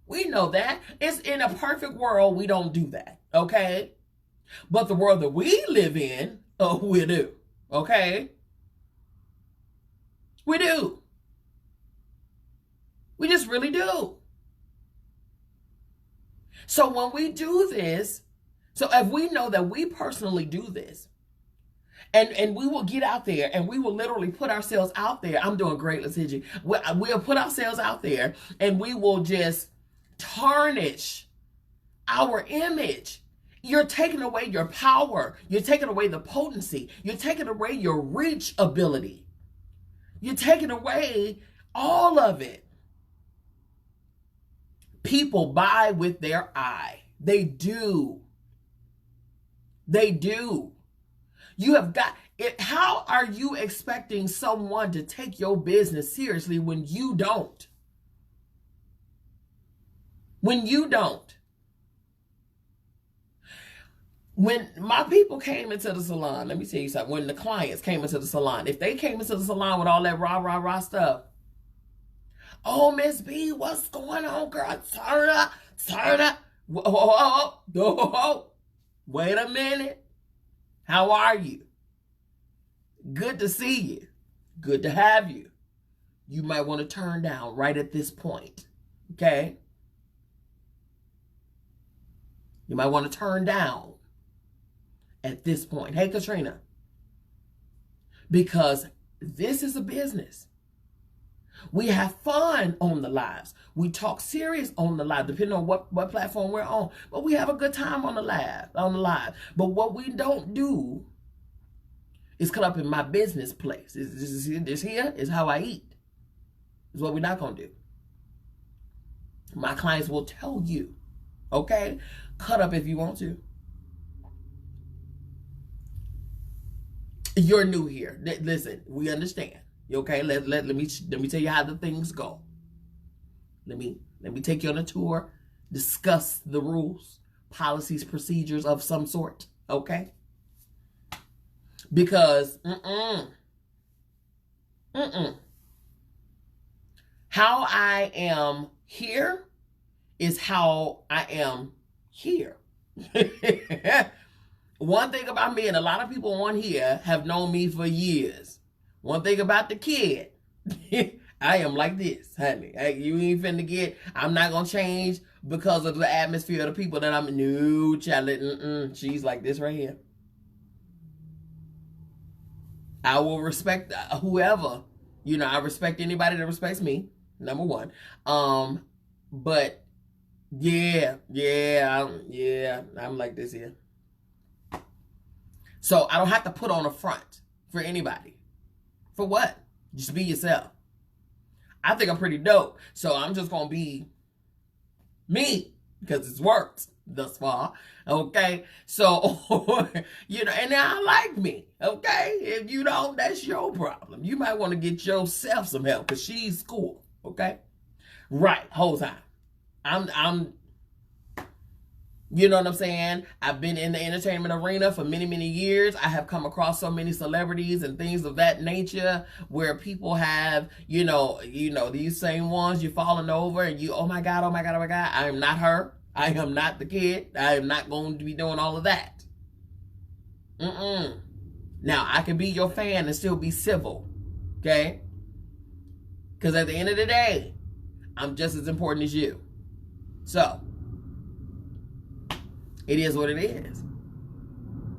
We know that. It's in a perfect world, we don't do that. Okay? But the world that we live in, we do. Okay? We do. We just really do. So when we do this, so if we know that we personally do this, and we will get out there and we will literally put ourselves out there. I'm doing great, Letitia. We'll put ourselves out there and we will just tarnish our image. You're taking away your power. You're taking away the potency. You're taking away your reach ability. You're taking away all of it. People buy with their eye. They do. They do. You have got it. How are you expecting someone to take your business seriously when you don't? When you don't. When my people came into the salon, let me tell you something. When the clients came into the salon, if they came into the salon with all that rah stuff, oh, MzBee, what's going on, girl? Turn up. Whoa. Wait a minute. How are you? Good to see you. Good to have you. You might want to turn down right at this point. Okay? You might want to turn down at this point. Hey, Katrina. Because this is a business. We have fun on the lives. We talk serious on the live, depending on what platform we're on. But we have a good time on the live. But what we don't do is cut up in my business place. This here is how I eat. Is what we're not going to do. My clients will tell you, okay? Cut up if you want to. You're new here. Listen, we understand. Okay, let me tell you how the things go. Let me take you on a tour, discuss the rules, policies, procedures of some sort. Okay, because how I am here is how I am here. One thing about me, and a lot of people on here have known me for years. One thing about the kid, I am like this, honey. You ain't finna get, I'm not gonna change because of the atmosphere of the people that I'm, no, child, she's like this right here. I will respect whoever, I respect anybody that respects me, number one. But yeah, I'm like this here. So I don't have to put on a front for anybody. For what? Just be yourself. I think I'm pretty dope. So I'm just going to be me because it's worked thus far. Okay. So, and I like me. Okay. If you don't, that's your problem. You might want to get yourself some help because she's cool. Okay. Right. Whole time. I'm You know what I'm saying? I've been in the entertainment arena for many, many years. I have come across so many celebrities and things of that nature where people have, these same ones you're falling over and you, oh my God. I am not her. I am not the kid. I am not going to be doing all of that. Now, I can be your fan and still be civil. Okay? Because at the end of the day, I'm just as important as you. So, it is what it is.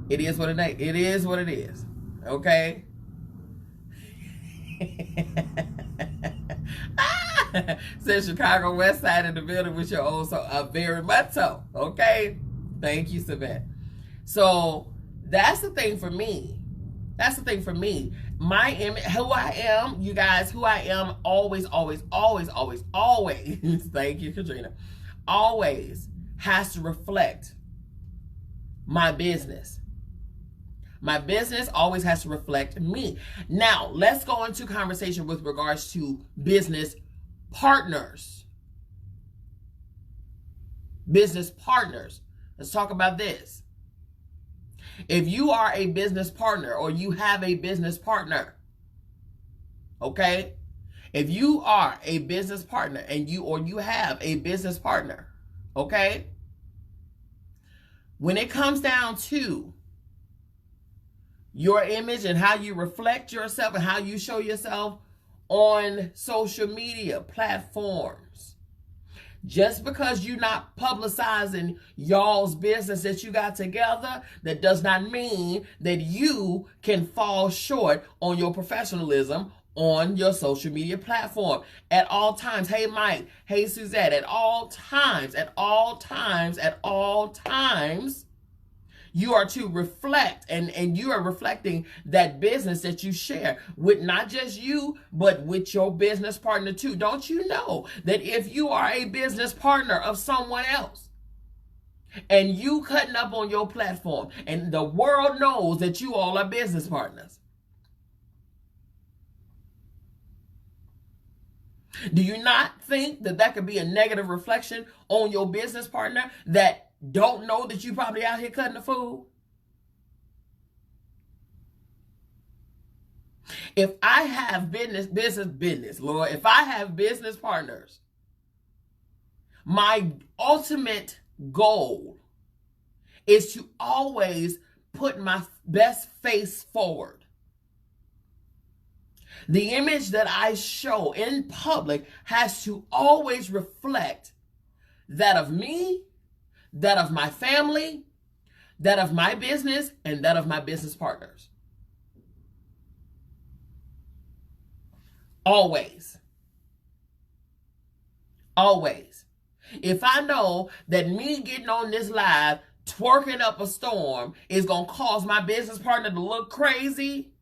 It is what it is. Okay? Says Chicago West Side in the building with your old, so very much so. Okay? Thank you, Savannah. So, that's the thing for me. My image, who I am, you guys, who I am, always, thank you, Katrina, always has to reflect my business. My business always has to reflect me. Now, let's go into conversation with regards to business partners. Business partners. Let's talk about this. If you are a business partner or you have a business partner, okay? If you are a business partner and you have a business partner, okay? When it comes down to your image and how you reflect yourself and how you show yourself on social media platforms, just because you're not publicizing y'all's business that you got together, that does not mean that you can fall short on your professionalism on your social media platform at all times. Hey, Mike. Hey, Suzette. At all times, you are to reflect, and you are reflecting that business that you share with not just you, but with your business partner too. Don't you know that if you are a business partner of someone else and you cutting up on your platform and the world knows that you all are business partners, do you not think that that could be a negative reflection on your business partner that don't know that you probably out here cutting the food? If I have business, Lord, if I have business partners, my ultimate goal is to always put my best face forward. The image that I show in public has to always reflect that of me, that of my family, that of my business, and that of my business partners. Always. Always. If I know that me getting on this live, twerking up a storm, is going to cause my business partner to look crazy,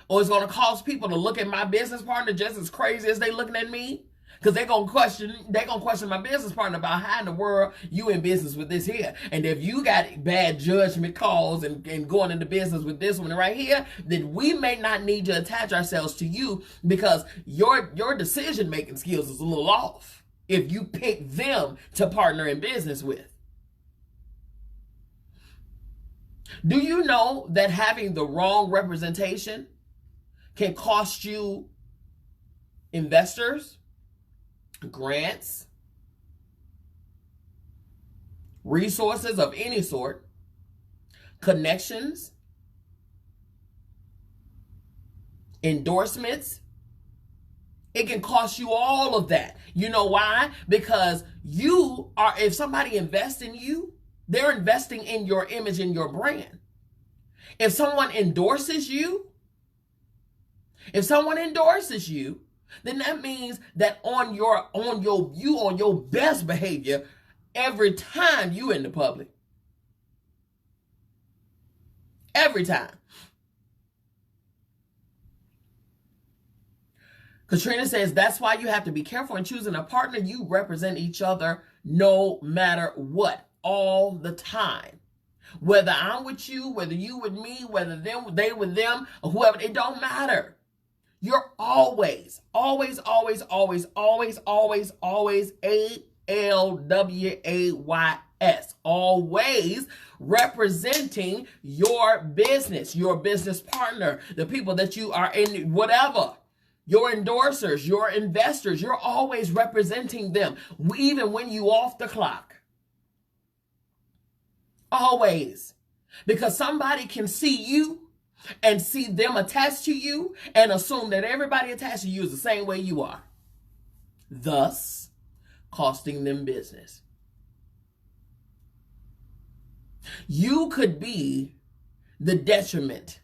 or it's going to cause people to look at my business partner just as crazy as they looking at me, because they're going to question my business partner about how in the world you in business with this here. And if you got bad judgment calls and going into business with this one right here, then we may not need to attach ourselves to you, because your decision-making skills is a little off if you pick them to partner in business with. Do you know that having the wrong representation can cost you investors, grants, resources of any sort, connections, endorsements? It can cost you all of that. You know why? Because if somebody invests in you, they're investing in your image and your brand. If someone endorses you, then that means that on your best behavior every time you in the public. Every time. Katrina says that's why you have to be careful in choosing a partner. You represent each other no matter what, all the time. Whether I'm with you, whether you with me, whether they with them, or whoever, it don't matter. You're always, always, always, always, always, always, always ALWAYS. Always representing your business partner, the people that you are in, whatever. Your endorsers, your investors, you're always representing them, even when you off the clock. Always. Because somebody can see you and see them attached to you and assume that everybody attached to you is the same way you are, thus costing them business. You could be the detriment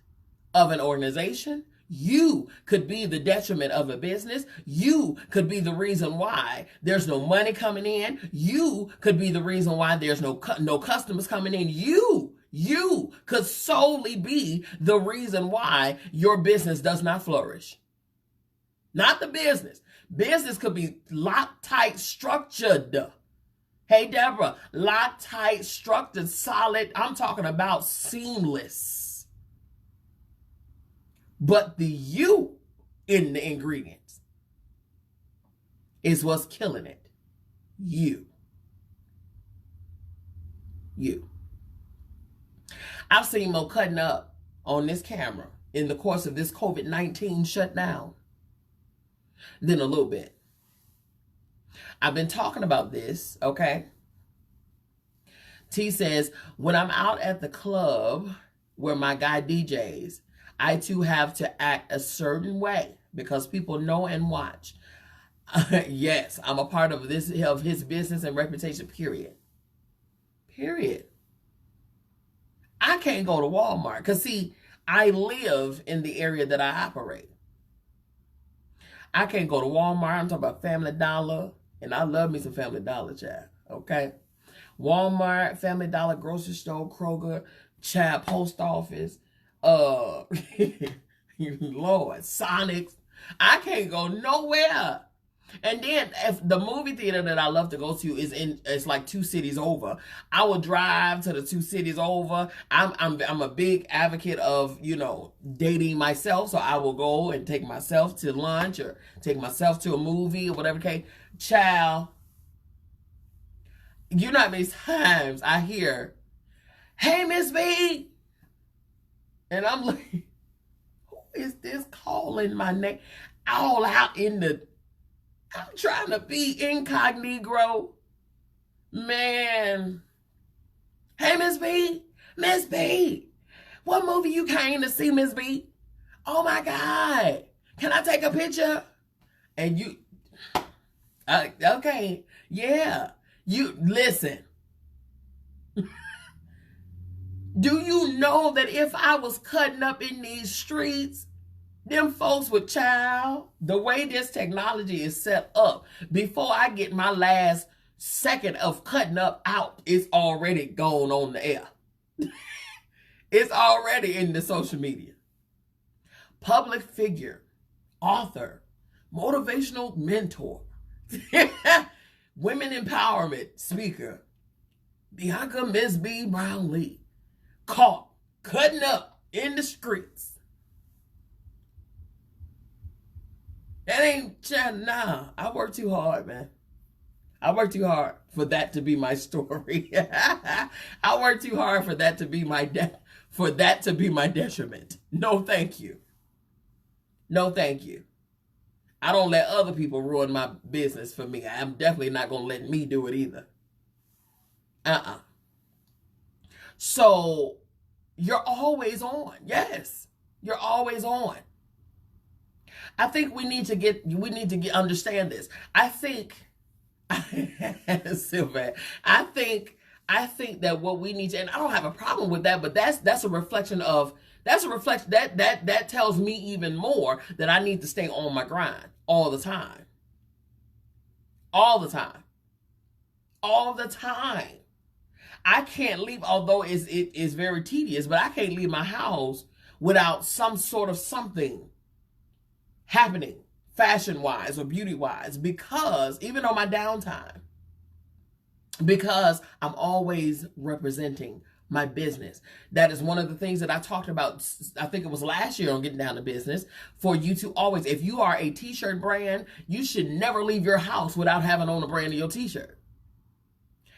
of an organization. You could be the detriment of a business. You could be the reason why there's no money coming in. You could be the reason why there's no customers coming in. You could solely be the reason why your business does not flourish. Not the business. Business could be Loctite structured. Hey, Deborah, Loctite structured, solid. I'm talking about seamless. But the you in the ingredients is what's killing it. You. I've seen more cutting up on this camera in the course of this COVID-19 shutdown than a little bit. I've been talking about this, okay? T says, when I'm out at the club where my guy DJs, I too have to act a certain way because people know and watch. Yes, I'm a part of his business and reputation, period. Period. I can't go to Walmart because, see, I live in the area that I operate. I can't go to Walmart. I'm talking about Family Dollar, and I love me some Family Dollar, child. Okay? Walmart, Family Dollar, grocery store, Kroger, child, post office, Lord, Sonics. I can't go nowhere. And then if the movie theater that I love to go to it's like 2 cities over, I will drive to the 2 cities over. I'm a big advocate of, dating myself, so I will go and take myself to lunch or take myself to a movie or whatever. Okay, child, you know how many times I hear, "Hey, MzBee," and I'm like, who is this calling my name all out in the? I'm trying to be incognito. Man. "Hey, MzBee. MzBee. What movie you came to see, MzBee? Oh, my God. Can I take a picture?" And you, okay, yeah. You, listen. Do you know that if I was cutting up in these streets, them folks with child, the way this technology is set up, before I get my last second of cutting up out, it's already gone on the air. It's already in the social media. Public figure, author, motivational mentor, women empowerment speaker, Bianca MzBee Brownlee, caught cutting up in the streets. That ain't, nah, I work too hard, man. I work too hard for that to be my story. I work too hard for that to be my detriment. No, thank you. No, thank you. I don't let other people ruin my business for me. I'm definitely not going to let me do it either. So, you're always on. Yes, you're always on. I think we need to understand this. I think, Sylvan, I think that what we need to, and I don't have a problem with that, but that's a reflection that tells me even more that I need to stay on my grind all the time. All the time. All the time. I can't leave, although it is very tedious, but I can't leave my house without some sort of something happening fashion-wise or beauty-wise, because even on my downtime, because I'm always representing my business. That is one of the things that I talked about, I think it was last year on Getting Down to Business, for you to always, if you are a t-shirt brand, you should never leave your house without having on a brand of your t-shirt.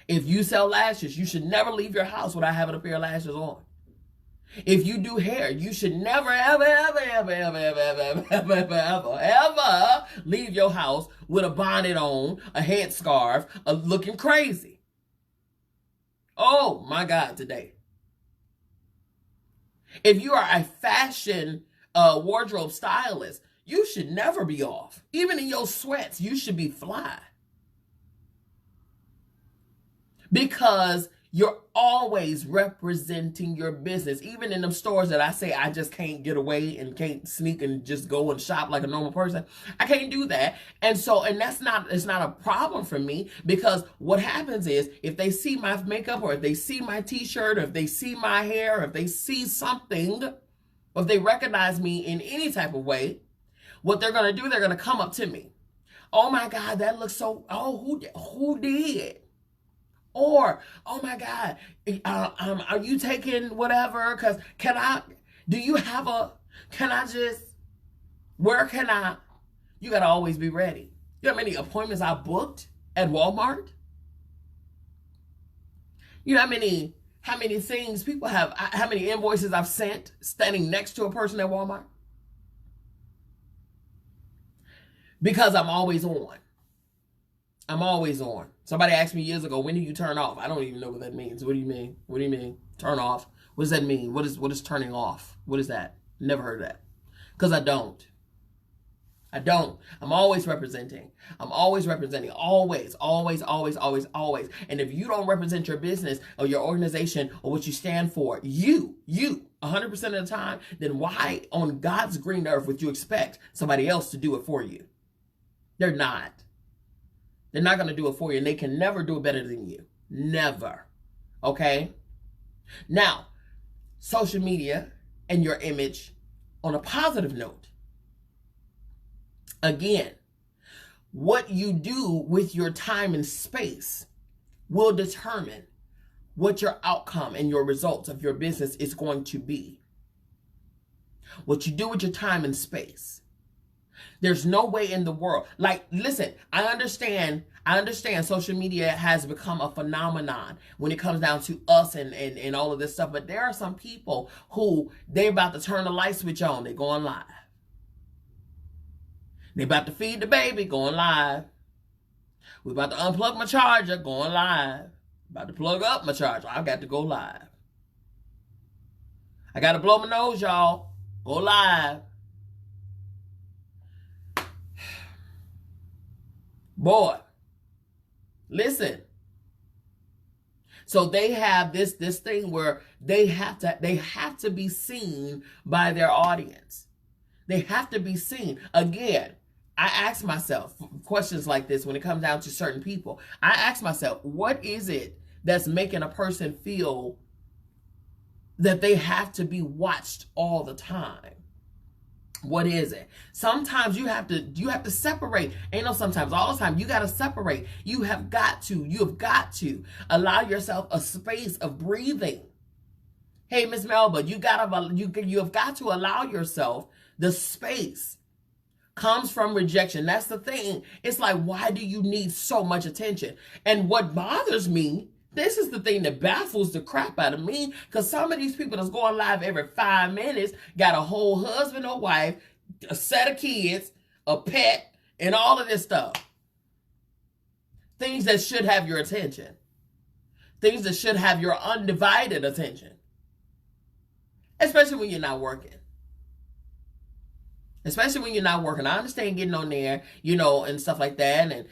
If you sell lashes, you should never leave your house without having a pair of lashes on. If you do hair, you should never, ever, ever, ever, ever, ever, ever, ever, ever, ever, ever leave your house with a bonnet on, a headscarf, looking crazy. Oh my God, today. If you are a fashion wardrobe stylist, you should never be off. Even in your sweats, you should be fly. Because you're always representing your business. Even in them stores that I say I just can't get away and can't sneak and just go and shop like a normal person, I can't do that. And it's not a problem for me, because what happens is, if they see my makeup, or if they see my t-shirt, or if they see my hair, or if they see something, or if they recognize me in any type of way, what they're going to do, they're going to come up to me. "Oh my God, that looks so, oh, who did? Or, oh my God, are you taking whatever? Because where can I? You got to always be ready. You know how many appointments I booked at Walmart? You know how many things people have, how many invoices I've sent standing next to a person at Walmart? Because I'm always on. I'm always on. Somebody asked me years ago, "When do you turn off?" I don't even know what that means. What do you mean? What do you mean? Turn off? What does that mean? What is turning off? What is that? Never heard of that. Because I don't. I don't. I'm always representing. I'm always representing. Always, always, always, always, always. And if you don't represent your business or your organization or what you stand for, you, 100% of the time, then why on God's green earth would you expect somebody else to do it for you? They're not. They're not going to do it for you, and they can never do it better than you. Never. Okay? Now, social media and your image on a positive note. Again, what you do with your time and space will determine what your outcome and your results of your business is going to be. What you do with your time and space. There's no way in the world. Like, listen, I understand social media has become a phenomenon when it comes down to us and all of this stuff. But there are some people who they're about to turn the light switch on. They're going live. They about to feed the baby, going live. We're about to unplug my charger, going live. About to plug up my charger, I've got to go live. I got to blow my nose, y'all. Go live. Boy, listen. So they have this thing where they have to be seen by their audience. They have to be seen. Again, I ask myself questions like this when it comes down to certain people. I ask myself, what is it that's making a person feel that they have to be watched all the time? What is it? Sometimes you have to separate. Ain't no sometimes, all the time. You got to separate. You have got to allow yourself a space of breathing. Hey, Miss Melba, you have got to allow yourself the space. Comes from rejection. That's the thing. It's like, why do you need so much attention? And what bothers me, this is the thing that baffles the crap out of me, because some of these people that's going live every 5 minutes got a whole husband or wife, a set of kids, a pet, and all of this stuff. Things that should have your attention. Things that should have your undivided attention. Especially when you're not working. Especially when you're not working. I understand getting on there, and stuff like that, and,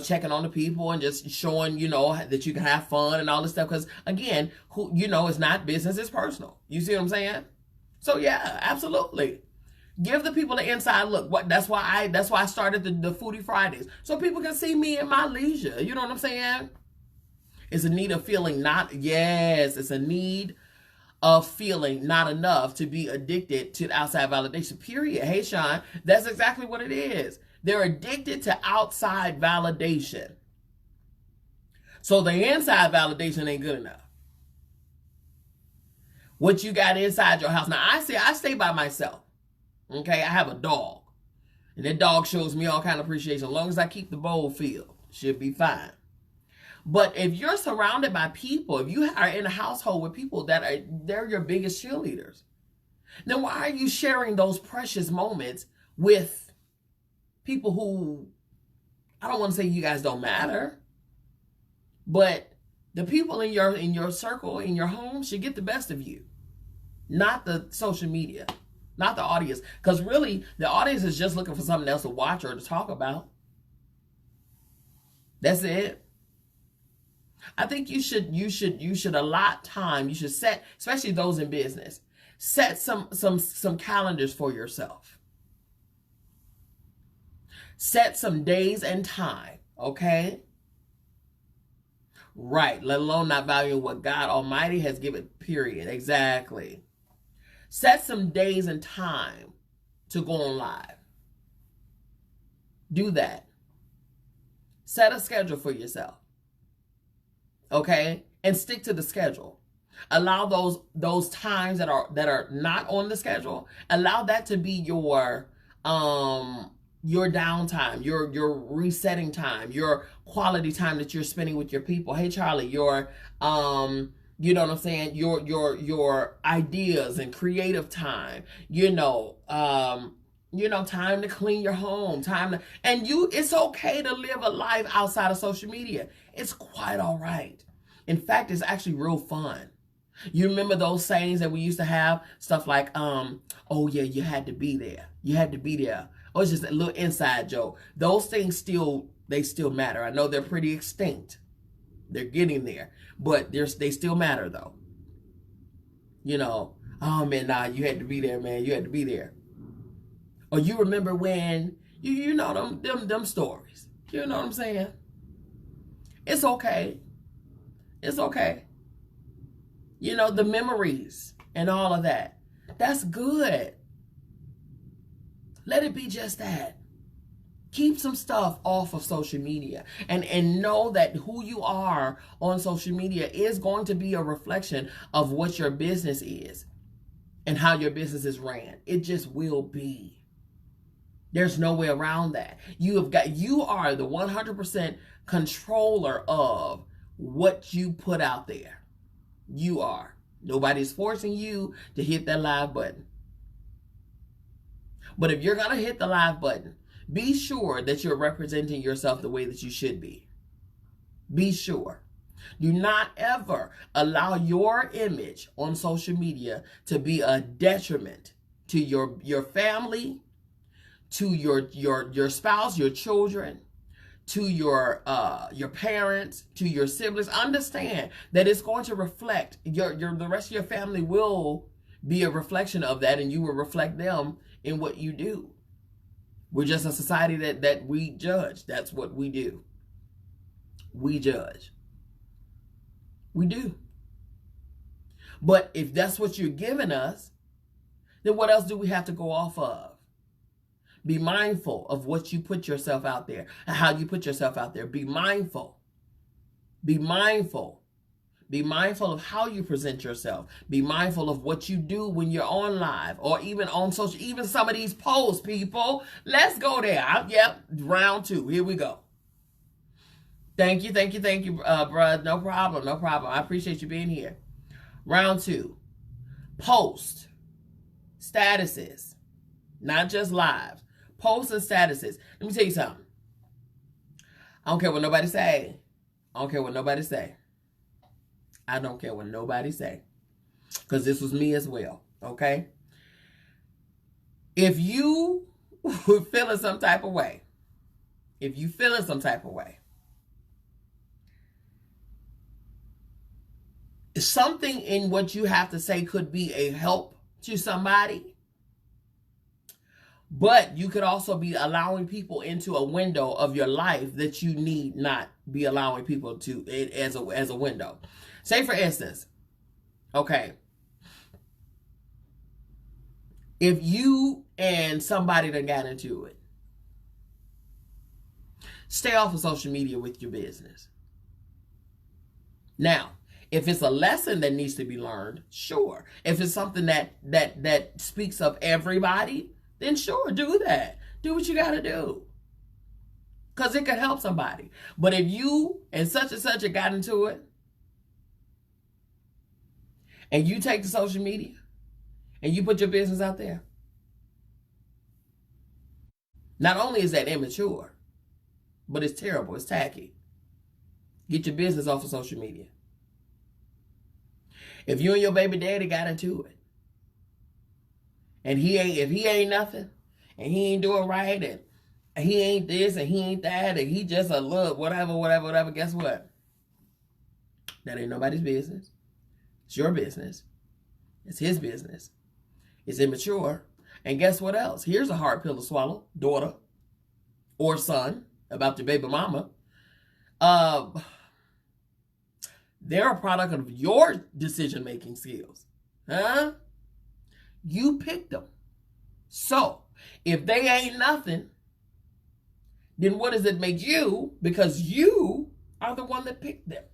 checking on the people and just showing, that you can have fun and all this stuff. Because, again, it's not business, it's personal. You see what I'm saying? So, yeah, absolutely. Give the people the inside look. That's why I started the Foodie Fridays. So people can see me in my leisure. You know what I'm saying? It's a need of feeling it's a need of feeling not enough to be addicted to outside validation, period. Hey, Sean, that's exactly what it is. They're addicted to outside validation. So the inside validation ain't good enough. What you got inside your house. Now, I stay by myself. Okay, I have a dog. And that dog shows me all kind of appreciation. As long as I keep the bowl filled, should be fine. But if you're surrounded by people, if you are in a household with people they're your biggest cheerleaders, then why are you sharing those precious moments with people who, I don't want to say you guys don't matter, but the people in your circle, in your home, should get the best of you, not the social media, not the audience. Because really, the audience is just looking for something else to watch or to talk about. That's it. I think you should allot time. You should set, especially those in business, set some calendars for yourself. Set some days and time, okay? Right, let alone not valuing what God Almighty has given, period. Exactly. Set some days and time to go on live. Do that. Set a schedule for yourself. Okay? And stick to the schedule. Allow those times that are not on the schedule, allow that to be your downtime, your resetting time, your quality time that you're spending with your people. Hey Charlie, your you know what I'm saying, your ideas and creative time, time to clean your home, it's okay to live a life outside of social media. It's quite all right. In fact, it's actually real fun. You remember those sayings that we used to have? Stuff like, oh yeah, you had to be there. You had to be there or it's just a little inside joke. Those things still matter. I know they're pretty extinct. They're getting there, but they still matter though. You know, oh man, nah, you had to be there, man. You had to be there. Or you remember when you know them stories. You know what I'm saying? It's okay. It's okay. You know, the memories and all of that. That's good. Let it be just that. Keep some stuff off of social media and know that who you are on social media is going to be a reflection of what your business is and how your business is ran. It just will be. There's no way around that. You are the 100% controller of what you put out there. You are. Nobody's forcing you to hit that live button. But if you're going to hit the live button, be sure that you're representing yourself the way that you should be. Be sure. Do not ever allow your image on social media to be a detriment to your family, to your spouse, your children, to your parents, to your siblings. Understand that it's going to reflect the rest of your family will be a reflection of that, and you will reflect them in what you do. We're just a society that we judge. That's what we do. We judge. We do. But if that's what you're giving us, then what else do we have to go off of? Be mindful of what you put yourself out there and how you put yourself out there. Be mindful. Be mindful. Be mindful of how you present yourself. Be mindful of what you do when you're on live or even on social, even some of these posts, people. Let's go there. Yep, round 2. Here we go. Thank you, bruh. No problem. I appreciate you being here. Round 2. Post. Statuses. Not just lives. Posts and statuses. Let me tell you something. I don't care what nobody say. I don't care what nobody say. I don't care what nobody say. Because this was me as well. Okay? If you feeling some type of way, something in what you have to say could be a help to somebody, but you could also be allowing people into a window of your life that you need not be allowing people to as a window. Say, for instance, okay, if you and somebody done got into it, stay off of social media with your business. Now, if it's a lesson that needs to be learned, sure. If it's something that speaks of everybody, then sure, do that. Do what you got to do. Because it could help somebody. But if you and such got into it, and you take to social media, and you put your business out there, not only is that immature, but it's terrible, it's tacky. Get your business off of social media. If you and your baby daddy got into it, and if he ain't nothing, and he ain't doing right, and he ain't this, and he ain't that, and he just a little whatever, guess what? That ain't nobody's business. It's your business. It's his business. It's immature. And guess what else? Here's a hard pill to swallow, daughter or son, about your baby mama. They're a product of your decision-making skills. Huh? You picked them. So, if they ain't nothing, then what does it make you? Because you are the one that picked them.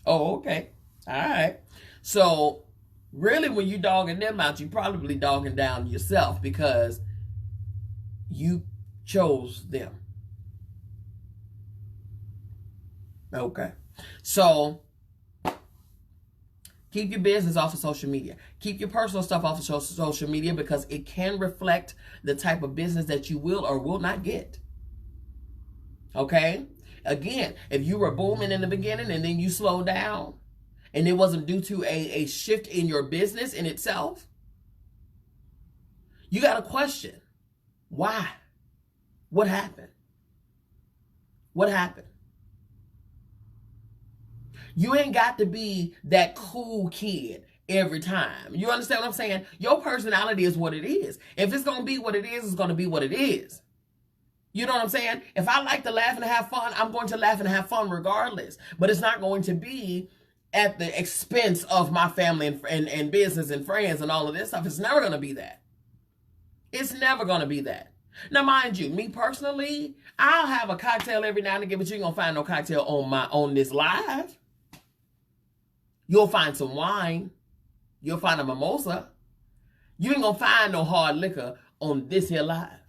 Oh, okay. All right. So, really, when you dogging them out, you probably dogging down yourself because you chose them. Okay. So, keep your business off of social media. Keep your personal stuff off of social media because it can reflect the type of business that you will or will not get. Okay? Again, if you were booming in the beginning and then you slowed down and it wasn't due to a shift in your business in itself, You got to question, why? What happened? What happened? You ain't got to be that cool kid every time. You understand what I'm saying? Your personality is what it is. If it's going to be what it is, it's going to be what it is. You know what I'm saying? If I like to laugh and have fun, I'm going to laugh and have fun regardless. But it's not going to be at the expense of my family and business and friends and all of this stuff. It's never going to be that. It's never going to be that. Now, mind you, me personally, I'll have a cocktail every now and again, but you ain't going to find no cocktail on this live. You'll find some wine. You'll find a mimosa. You ain't going to find no hard liquor on this here live.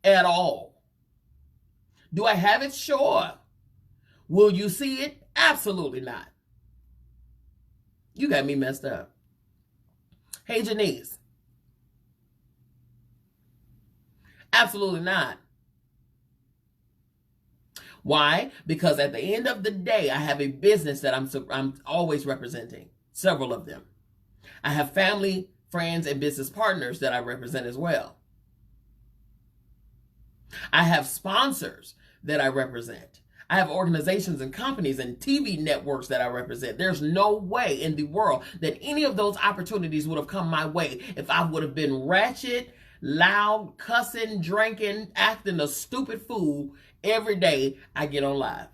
At all. Do I have it? Sure. Will you see it? Absolutely not. You got me messed up. Hey, Janice. Absolutely not. Why? Because at the end of the day, I have a business that I'm always representing. Several of them. I have family, friends, and business partners that I represent as well. I have sponsors that I represent. I have organizations and companies and TV networks that I represent. There's no way in the world that any of those opportunities would have come my way if I would have been ratchet, loud, cussing, drinking, acting a stupid fool every day I get on live.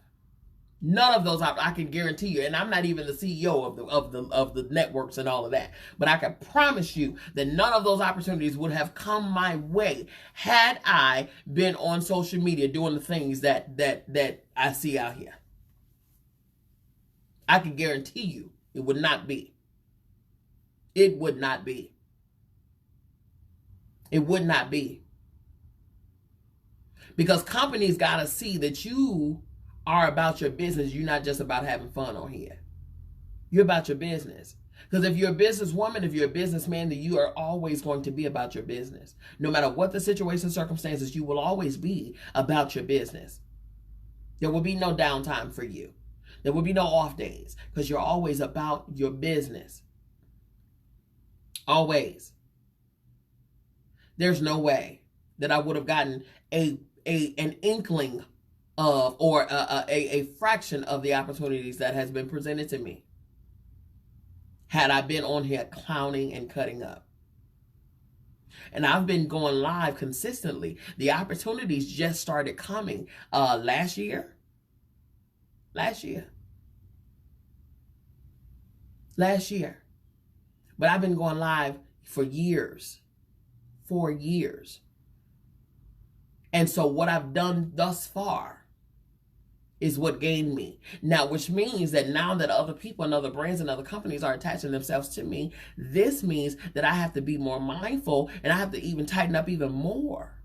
None of those I can guarantee you, and I'm not even the CEO of the networks and all of that. But I can promise you that none of those opportunities would have come my way had I been on social media doing the things that I see out here. I can guarantee you it would not be. It would not be. It would not be. Because companies gotta see that you are about your business. You're not just about having fun on here. You're about your business. Because if you're a businesswoman, if you're a businessman, then you are always going to be about your business. No matter what the situation, circumstances, you will always be about your business. There will be no downtime for you. There will be no off days because you're always about your business. Always. There's no way that I would have gotten an inkling of or a fraction of the opportunities that has been presented to me had I been on here clowning and cutting up. And I've been going live consistently. The opportunities just started coming last year. But I've been going live for years. 4 years. And so what I've done thus far is what gained me. Now, which means that now that other people and other brands and other companies are attaching themselves to me, this means that I have to be more mindful and I have to even tighten up even more.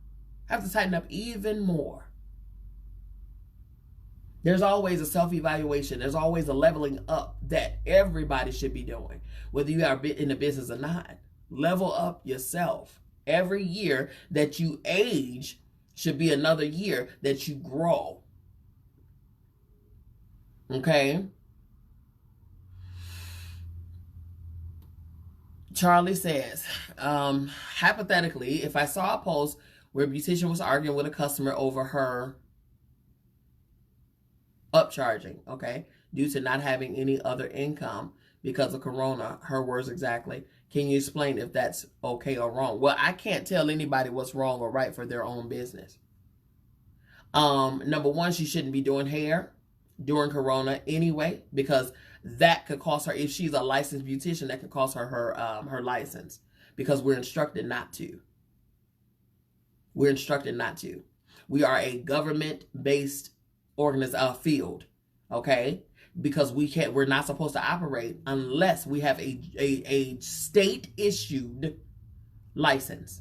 There's always a self-evaluation. There's always a leveling up that everybody should be doing, whether you are in the business or not. Level up yourself. Every year that you age should be another year that you grow. Okay? Charlie says, hypothetically, if I saw a post where a beautician was arguing with a customer over her upcharging, okay, due to not having any other income because of Corona, her words exactly, can you explain if that's okay or wrong? Well, I can't tell anybody what's wrong or right for their own business. Number one, she shouldn't be doing hair during Corona anyway, because that could cost her, if she's a licensed beautician, that could cost her her license, because we're instructed not to. We are a government-based field, okay? Because we're not supposed to operate unless we have a state-issued license,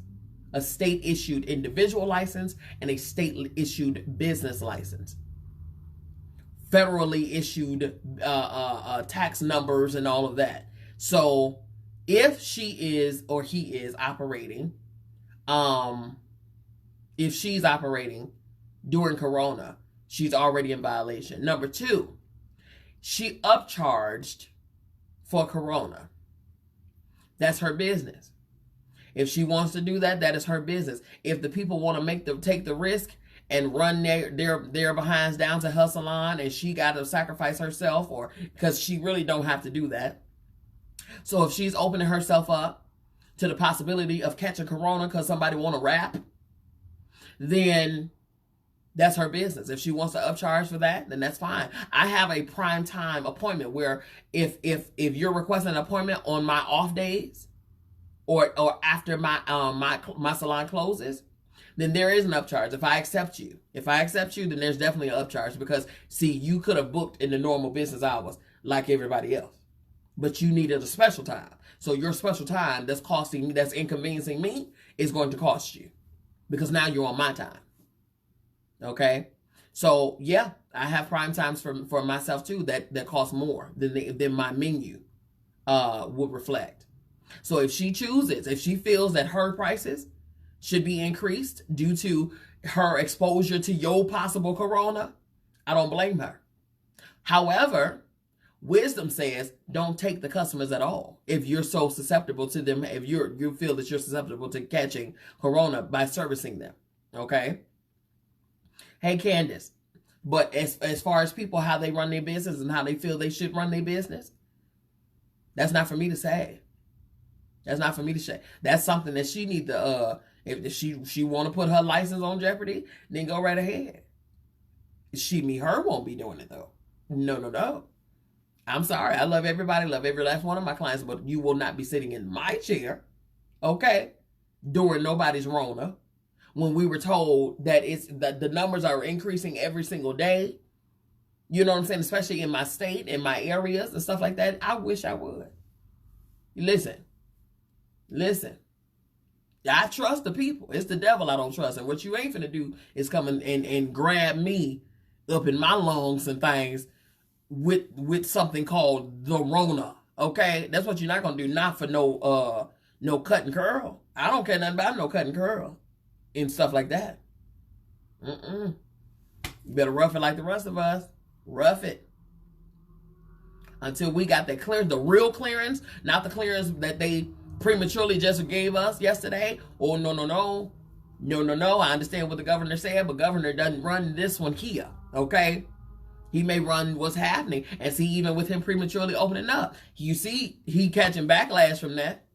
a state-issued individual license, and a state-issued business license. Federally issued tax numbers and all of that. So if she is or he is operating, if she's operating during Corona, she's already in violation. Number two, she upcharged for Corona. That's her business. If she wants to do that, that is her business. If the people want to take the risk and run their behinds down to her salon, and she got to sacrifice herself, or because she really don't have to do that. So if she's opening herself up to the possibility of catching corona because somebody want to rap, then that's her business. If she wants to upcharge for that, then that's fine. I have a prime time appointment where if you're requesting an appointment on my off days or after my my salon closes, then there is an upcharge. If I accept you, then there's definitely an upcharge, because see, you could have booked in the normal business hours like everybody else, but you needed a special time. So your special time that's inconveniencing me is going to cost you, because now you're on my time. Okay, so yeah, I have prime times for myself too that cost more than my menu would reflect. So if she chooses, if she feels that her prices should be increased due to her exposure to your possible corona, I don't blame her. However, wisdom says don't take the customers at all if you're so susceptible to them, if you feel that you're susceptible to catching corona by servicing them. Okay. Hey, Candace, but as far as people, how they run their business and how they feel they should run their business, that's not for me to say. That's not for me to say. That's something that she need to, if she want to put her license on jeopardy, then go right ahead. Her won't be doing it though. No. I'm sorry. I love everybody, love every last one of my clients, but you will not be sitting in my chair, okay, during nobody's Rona, when we were told that the numbers are increasing every single day. You know what I'm saying? Especially in my state, in my areas and stuff like that. I wish I would. Listen. I trust the people. It's the devil I don't trust. And what you ain't finna do is come and grab me up in my lungs and things with something called the Rona. Okay? That's what you're not gonna do. Not for no cut and curl. I don't care nothing about no cut and curl and stuff like that. You better rough it like the rest of us. Rough it. Until we got the real clearance, not the clearance that they prematurely just gave us yesterday. Oh, no. I understand what the governor said, but governor doesn't run this one here, okay? He may run what's happening. And see, even with him prematurely opening up, you see, he catching backlash from that.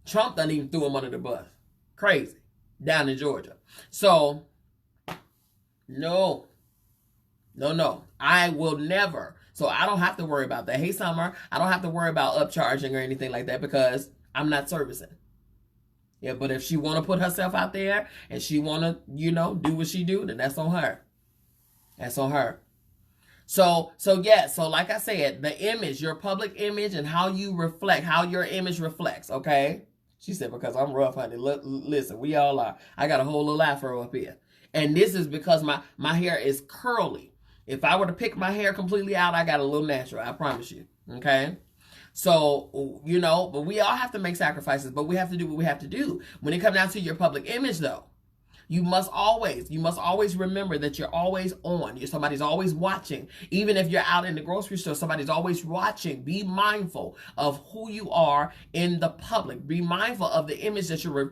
Trump done even threw him under the bus. Crazy. Down in Georgia. So, no. I will never. So I don't have to worry about that. Hey, Summer, I don't have to worry about upcharging or anything like that because I'm not servicing. Yeah, but if she want to put herself out there and she want to, do what she do, then that's on her. That's on her. So like I said, the image, your public image and how you reflect, how your image reflects, okay? She said, because I'm rough, honey. Listen, we all are. I got a whole little afro up here. And this is because my hair is curly. If I were to pick my hair completely out, I got a little natural. I promise you. Okay? So, but we all have to make sacrifices, but we have to do what we have to do. When it comes down to your public image, though, you must always remember that you're always on. Somebody's always watching. Even if you're out in the grocery store, somebody's always watching. Be mindful of who you are in the public. Be mindful of the image that you're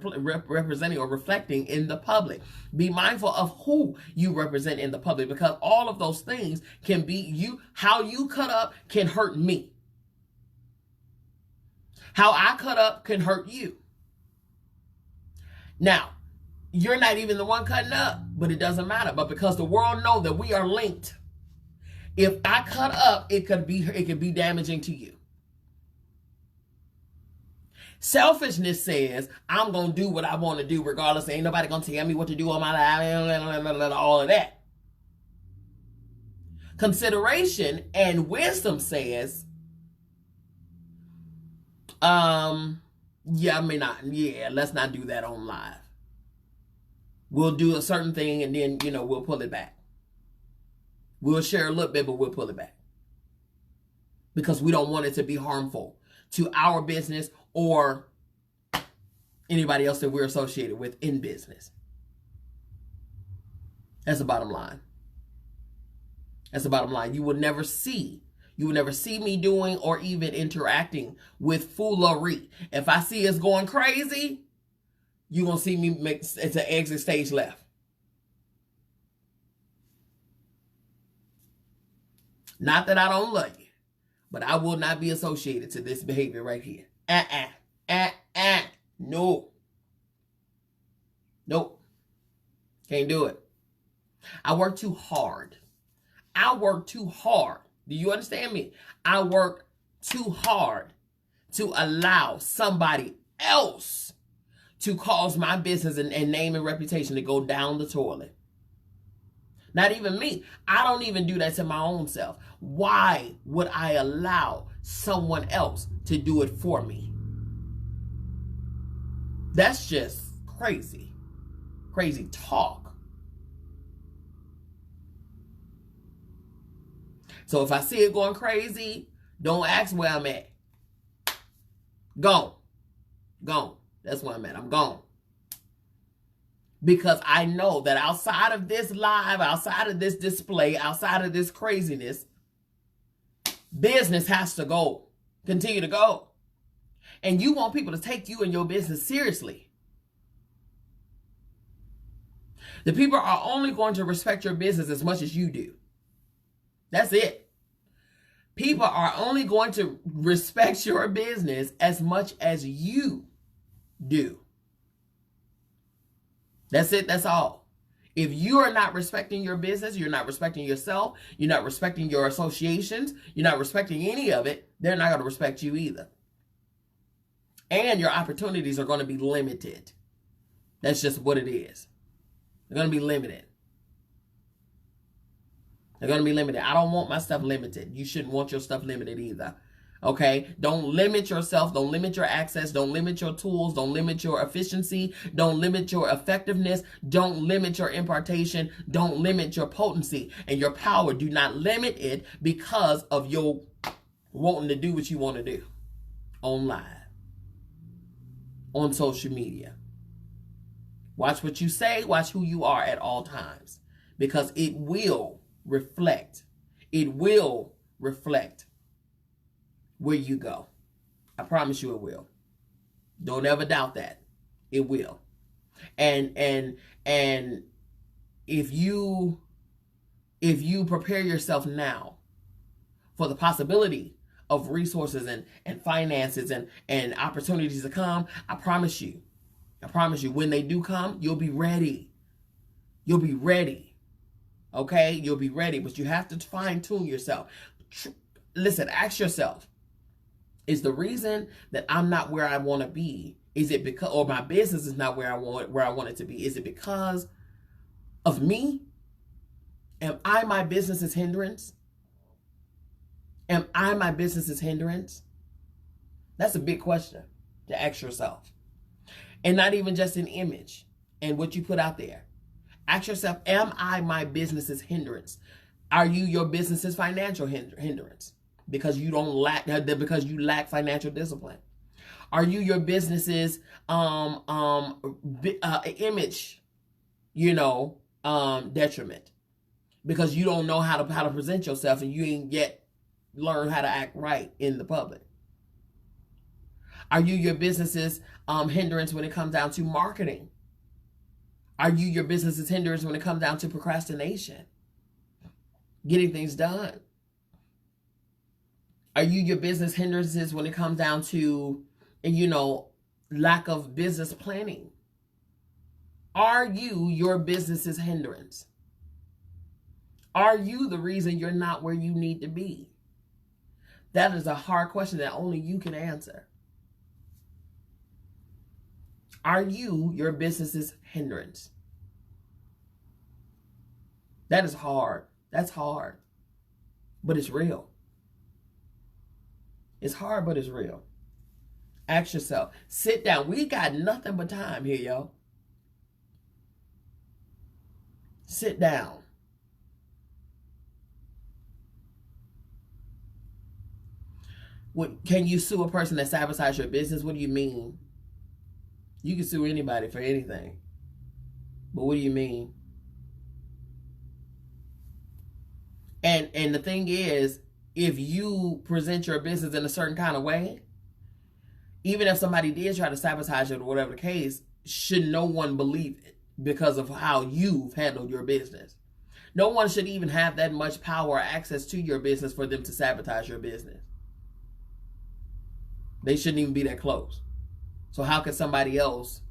representing or reflecting in the public. Be mindful of who you represent in the public, because all of those things can be you. How you cut up can hurt me. How I cut up can hurt you. Now, you're not even the one cutting up, but it doesn't matter. But because the world knows that we are linked, if I cut up, it could be damaging to you. Selfishness says, I'm going to do what I want to do regardless. Ain't nobody going to tell me what to do on my life, all of that. Consideration and wisdom says, let's not do that on live. We'll do a certain thing and then, we'll pull it back. We'll share a little bit, but we'll pull it back. Because we don't want it to be harmful to our business or anybody else that we're associated with in business. That's the bottom line. That's the bottom line. You will never see You will never see me doing or even interacting with foolery. If I see us going crazy, you're going to see me make it's an exit stage left. Not that I don't love you, but I will not be associated to this behavior right here. No. Nope. Can't do it. I work too hard. I work too hard. Do you understand me? I work too hard to allow somebody else to cause my business and name and reputation to go down the toilet. Not even me. I don't even do that to my own self. Why would I allow someone else to do it for me? That's just crazy. Crazy talk. So if I see it going crazy, don't ask where I'm at. Gone. Gone. That's where I'm at. I'm gone. Because I know that outside of this live, outside of this display, outside of this craziness, business has to go. Continue to go. And you want people to take you and your business seriously. The people are only going to respect your business as much as you do. That's it. People are only going to respect your business as much as you do. That's it. That's all. If you are not respecting your business, you're not respecting yourself, you're not respecting your associations, you're not respecting any of it, they're not going to respect you either. And your opportunities are going to be limited. That's just what it is. They're going to be limited. They're going to be limited. I don't want my stuff limited. You shouldn't want your stuff limited either. Okay? Don't limit yourself. Don't limit your access. Don't limit your tools. Don't limit your efficiency. Don't limit your effectiveness. Don't limit your impartation. Don't limit your potency and your power. Do not limit it because of your wanting to do what you want to do online, on social media. Watch what you say. Watch who you are at all times, because it will reflect. It will reflect where you go. I promise you it will. Don't ever doubt that. It will. And if you prepare yourself now for the possibility of resources and finances and opportunities to come, I promise you, when they do come, you'll be ready. You'll be ready. Okay? You'll be ready, but you have to fine tune yourself. Listen, ask yourself, is the reason that I'm not where I want to be, is it because, or my business is not where I want it to be, is it because of me? Am I my business's hindrance? Am I my business's hindrance? That's a big question to ask yourself. And not even just an image and what you put out there. Ask yourself, am I my business's hindrance? Are you your business's financial hindrance? Because you lack financial discipline. Are you your business's image, detriment? Because you don't know how to present yourself and you ain't yet learned how to act right in the public. Are you your business's hindrance when it comes down to marketing? Are you your business's hindrance when it comes down to procrastination? Getting things done? Are you your business hindrances when it comes down to, lack of business planning? Are you your business's hindrance? Are you the reason you're not where you need to be? That is a hard question that only you can answer. Are you your business's hindrance? That is hard. That's hard. But it's real. It's hard, but it's real. Ask yourself. Sit down. We got nothing but time here, y'all. Sit down. Can you sue a person that sabotages your business? What do you mean? You can sue anybody for anything. But what do you mean? And the thing is, if you present your business in a certain kind of way, even if somebody did try to sabotage it or whatever the case, should no one believe it because of how you've handled your business. No one should even have that much power or access to your business for them to sabotage your business. They shouldn't even be that close. So how could somebody else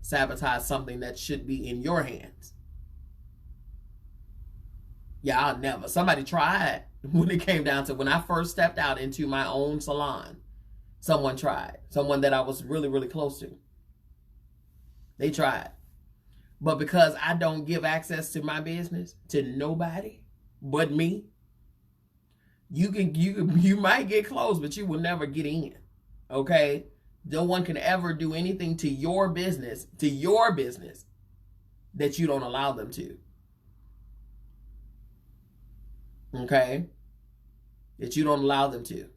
sabotage something that should be in your hands? Yeah, I'll never. Somebody tried when it came down to when I first stepped out into my own salon. Someone tried. Someone that I was really, really close to. They tried. But because I don't give access to my business to nobody but me, you might get close, but you will never get in. Okay? No one can ever do anything to your business that you don't allow them to. Okay? That you don't allow them to.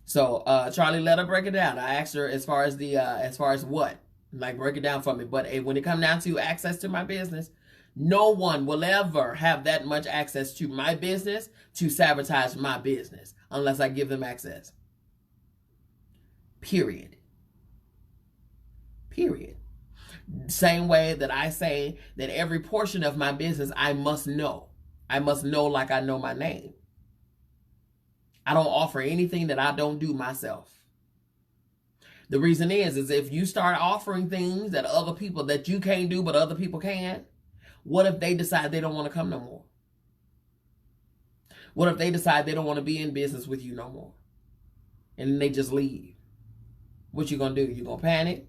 So Charlie, let her break it down. I asked her as far as what? Like, break it down for me. But when it comes down to access to my business, no one will ever have that much access to my business to sabotage my business unless I give them access. Period. Same way that I say that every portion of my business I must know. I must know like I know my name. I don't offer anything that I don't do myself. The reason is if you start offering things that other people that you can't do but other people can, what if they decide they don't want to come no more? What if they decide they don't want to be in business with you no more? And then they just leave. What you gonna do? You gonna panic?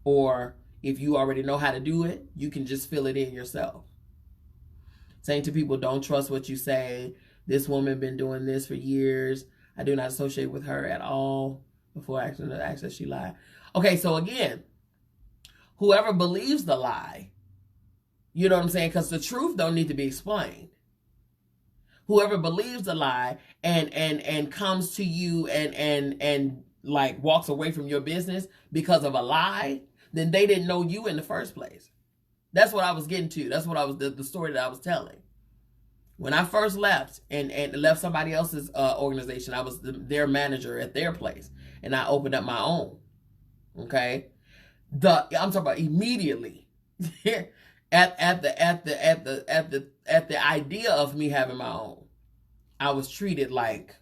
Or if you already know how to do it, you can just fill it in yourself. Saying to people, don't trust what you say. This woman been doing this for years. I do not associate with her at all. Before asking her to access, she lied. Okay, so again, whoever believes the lie, you know what I'm saying? Because the truth don't need to be explained. Whoever believes the lie and comes to you and like walks away from your business because of a lie, then they didn't know you in the first place. That's what I was getting to. That's what I was the story that I was telling. When I first left and left somebody else's organization, I was their manager at their place, and I opened up my own. Okay, I'm talking about immediately at the idea of me having my own. I was treated like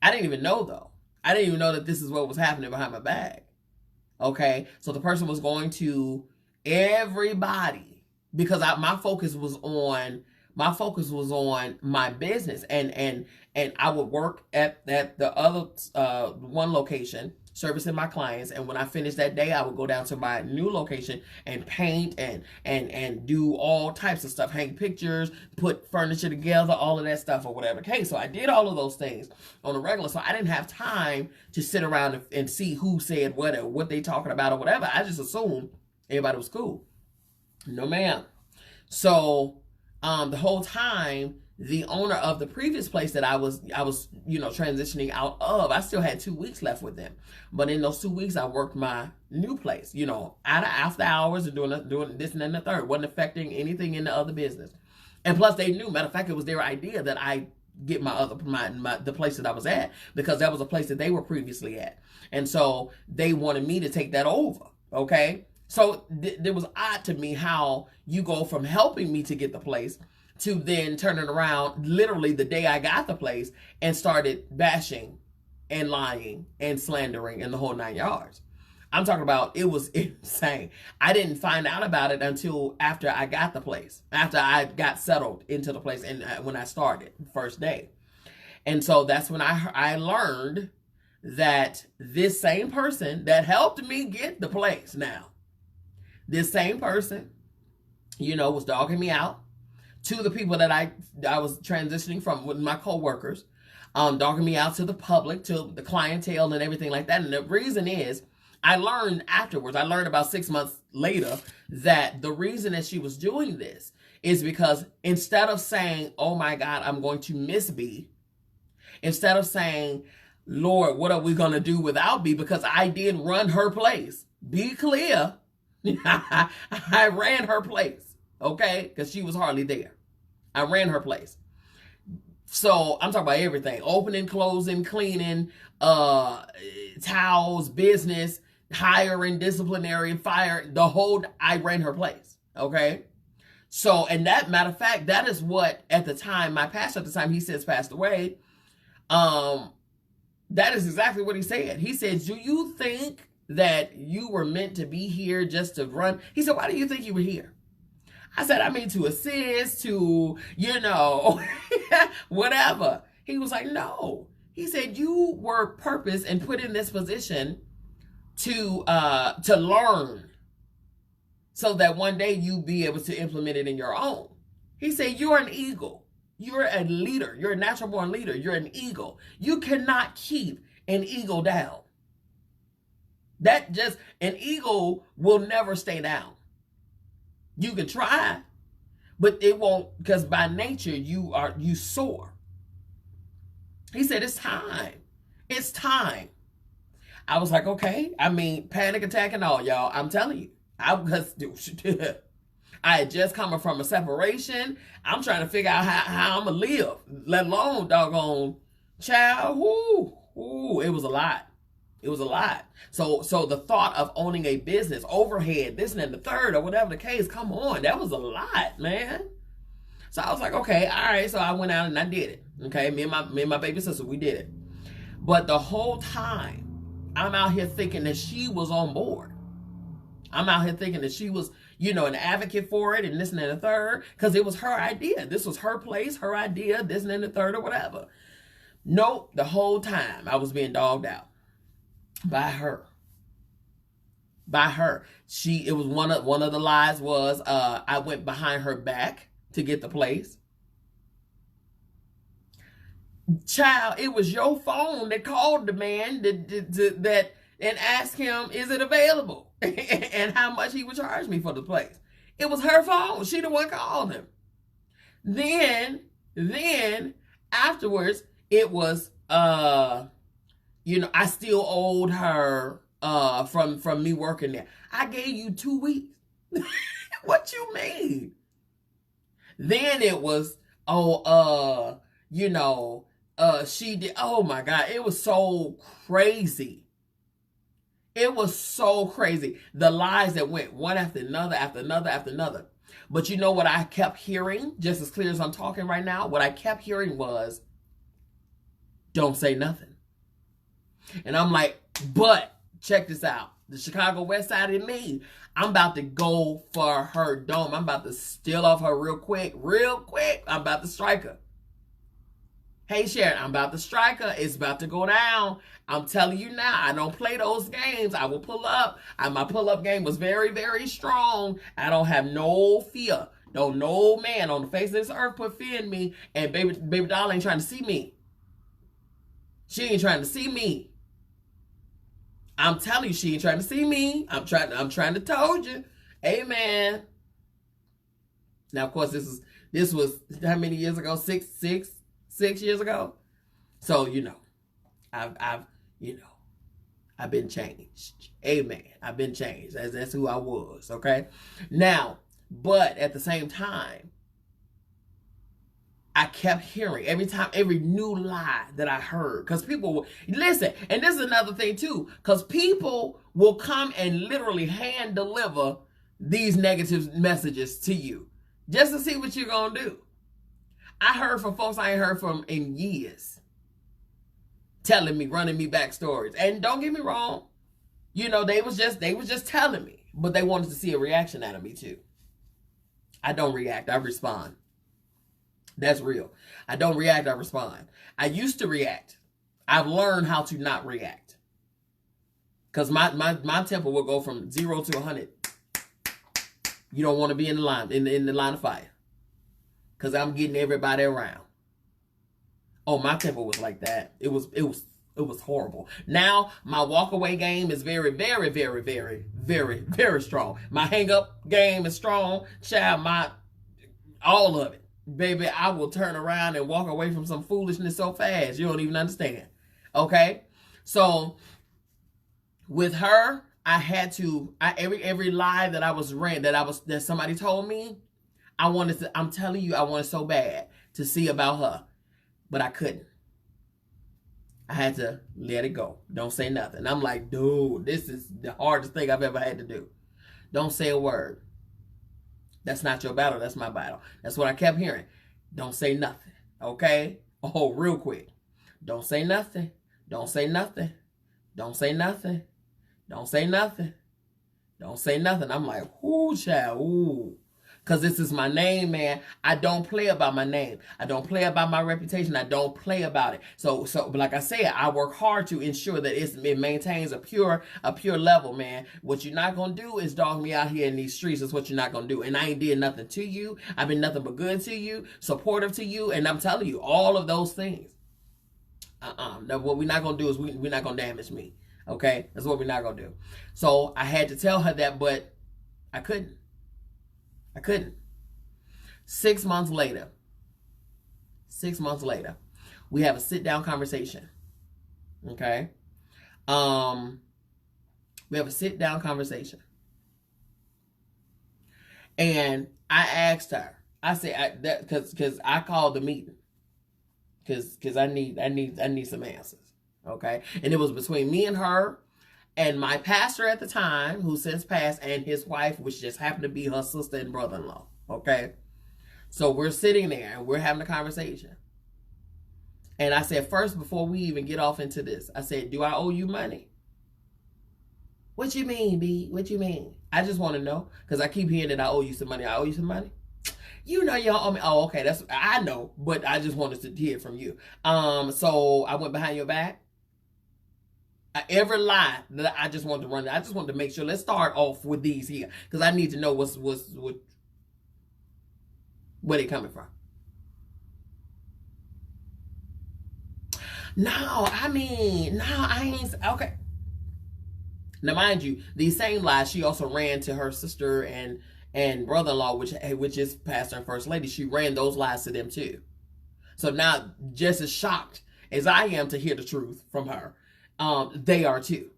I didn't even know though. I didn't even know that this is what was happening behind my back. Okay, so the person was going to everybody because my focus was on my business, and I would work at the other one location servicing my clients, and when I finished that day, I would go down to my new location and paint and do all types of stuff, hang pictures, put furniture together, all of that stuff or whatever. Okay, so I did all of those things on a regular, so I didn't have time to sit around and see who said what or what they talking about or whatever. I just assumed everybody was cool. No, ma'am. So the whole time, the owner of the previous place that I was, transitioning out of, I still had 2 weeks left with them. But in those 2 weeks, I worked my new place, out of after hours and doing this and then the third. Wasn't affecting anything in the other business. And plus they knew, matter of fact, it was their idea that I get the place that I was at, because that was a place that they were previously at. And so they wanted me to take that over. Okay. So it was odd to me how you go from helping me to get the place to then turning around literally the day I got the place and started bashing and lying and slandering and the whole 9 yards. I'm talking about, it was insane. I didn't find out about it until after I got the place, after I got settled into the place and when I started the first day. And so that's when I learned that this same person that helped me get the place now, this same person, was dogging me out to the people that I was transitioning from with my coworkers, dogging me out to the public, to the clientele and everything like that. And the reason is, I learned afterwards, I learned about 6 months later, that the reason that she was doing this is because instead of saying, oh my God, I'm going to MzBee, instead of saying, Lord, what are we going to do without Bee? Because I did run her place. Be clear. I ran her place, okay? Because she was hardly there. I ran her place. So I'm talking about everything: opening, closing, cleaning, towels, business, hiring, disciplinary, fire. I ran her place. Okay. So, and that matter of fact, that is what at the time my pastor at the time, he since passed away. That is exactly what he said. He said, "Do you think that you were meant to be here just to run?" He said, "Why do you think you were here?" I said, "I mean, to assist, to, whatever." He was like, "No." He said, "You were purposed and put in this position to learn so that one day you be able to implement it in your own." He said, "You're an eagle. You're a leader. You're a natural born leader. You're an eagle. You cannot keep an eagle down. An eagle will never stay down. You can try, but it won't, because by nature you soar." He said, "It's time. It's time." I was like, okay. I mean, panic attack and all, y'all. I'm telling you. I had just come from a separation. I'm trying to figure out how I'm going to live, let alone doggone child. Ooh, it was a lot. It was a lot. So the thought of owning a business, overhead, this and the third, or whatever the case, come on, that was a lot, man. So I was like, okay, all right. So I went out and I did it. Okay, me and my baby sister, we did it. But the whole time, I'm out here thinking that she was on board. I'm out here thinking that she was, an advocate for it and this and the third, because it was her idea. This was her place, her idea, this and the third, or whatever. Nope, the whole time I was being dogged out by her. By her. It was one of the lies was I went behind her back to get the place. Child, it was your phone that called the man that and asked him, is it available? And how much he would charge me for the place. It was her phone. She the one called him. Then afterwards, it was I still owed her from me working there. I gave you 2 weeks. What you mean? Then it was, she did, oh my God, it was so crazy. It was so crazy. The lies that went one after another, after another, after another. But you know what I kept hearing, just as clear as I'm talking right now? What I kept hearing was, don't say nothing. And I'm like, but check this out. The Chicago West Side of me, I'm about to go for her dome. I'm about to steal off her real quick. I'm about to strike her. Hey, Sharon, I'm about to strike her. It's about to go down. I'm telling you now, I don't play those games. I will pull up. My pull-up game was very, very strong. I don't have no fear. No man on the face of this earth put fear in me. And baby doll ain't trying to see me. She ain't trying to see me. I'm telling you, she ain't trying to see me. I'm trying to told you. Amen. Now, of course, this was how many years ago? Six years ago. So, I've been changed. Amen. I've been changed. That's who I was. Okay. Now, but at the same time, I kept hearing every new lie that I heard. Because people will listen. And this is another thing too. Because people will come and literally hand deliver these negative messages to you. Just to see what you're going to do. I heard from folks I ain't heard from in years. Telling me, running me back stories. And don't get me wrong. They was just telling me. But they wanted to see a reaction out of me too. I don't react. I respond. That's real. I don't react, I respond. I used to react. I've learned how to not react. Because my tempo will go from 0 to 100. You don't want to be in the line of fire. Because I'm getting everybody around. Oh, my tempo was like that. It was horrible. Now, my walk-away game is very, very, very, very, very, very strong. My hang-up game is strong. Child, all of it. Baby, I will turn around and walk away from some foolishness so fast. You don't even understand. Okay? So, with her, I had to, every lie that that somebody told me, I'm telling you, I wanted so bad to see about her, but I couldn't. I had to let it go. Don't say nothing. I'm like, dude, this is the hardest thing I've ever had to do. Don't say a word. That's not your battle. That's my battle. That's what I kept hearing. Don't say nothing. Okay? Oh, real quick. Don't say nothing. Don't say nothing. Don't say nothing. Don't say nothing. Don't say nothing. I'm like, ooh, child, ooh. Because this is my name, man. I don't play about my name. I don't play about my reputation. I don't play about it. So like I said, I work hard to ensure that it maintains a pure level, man. What you're not going to do is dog me out here in these streets. That's what you're not going to do. And I ain't did nothing to you. I've been nothing but good to you, supportive to you. And I'm telling you, all of those things. No, what we're not going to do is we're not going to damage me. Okay? That's what we're not going to do. So I had to tell her that, but I couldn't. 6 months later, we have a sit-down conversation. Okay? We have a sit-down conversation. And I asked her, I said, because I called the meeting. Because I need some answers. Okay? And it was between me and her and my pastor at the time, who since passed, and his wife, which just happened to be her sister and brother-in-law. Okay? So we're sitting there and we're having a conversation. And I said, first, before we even get off into this, I said, do I owe you money? What you mean, B? What you mean? I just want to know. Because I keep hearing that I owe you some money. I owe you some money? You know you don't owe me. Oh, okay. I know. But I just wanted to hear from you. So I went behind your back. Every lie that I just wanted to run, I just wanted to make sure. Let's start off with these here, because I need to know where they coming from. No, I ain't. Okay. Now, mind you, these same lies she also ran to her sister and brother-in-law, which is pastor and first lady. She ran those lies to them too. So now, just as shocked as I am to hear the truth from her, they are too.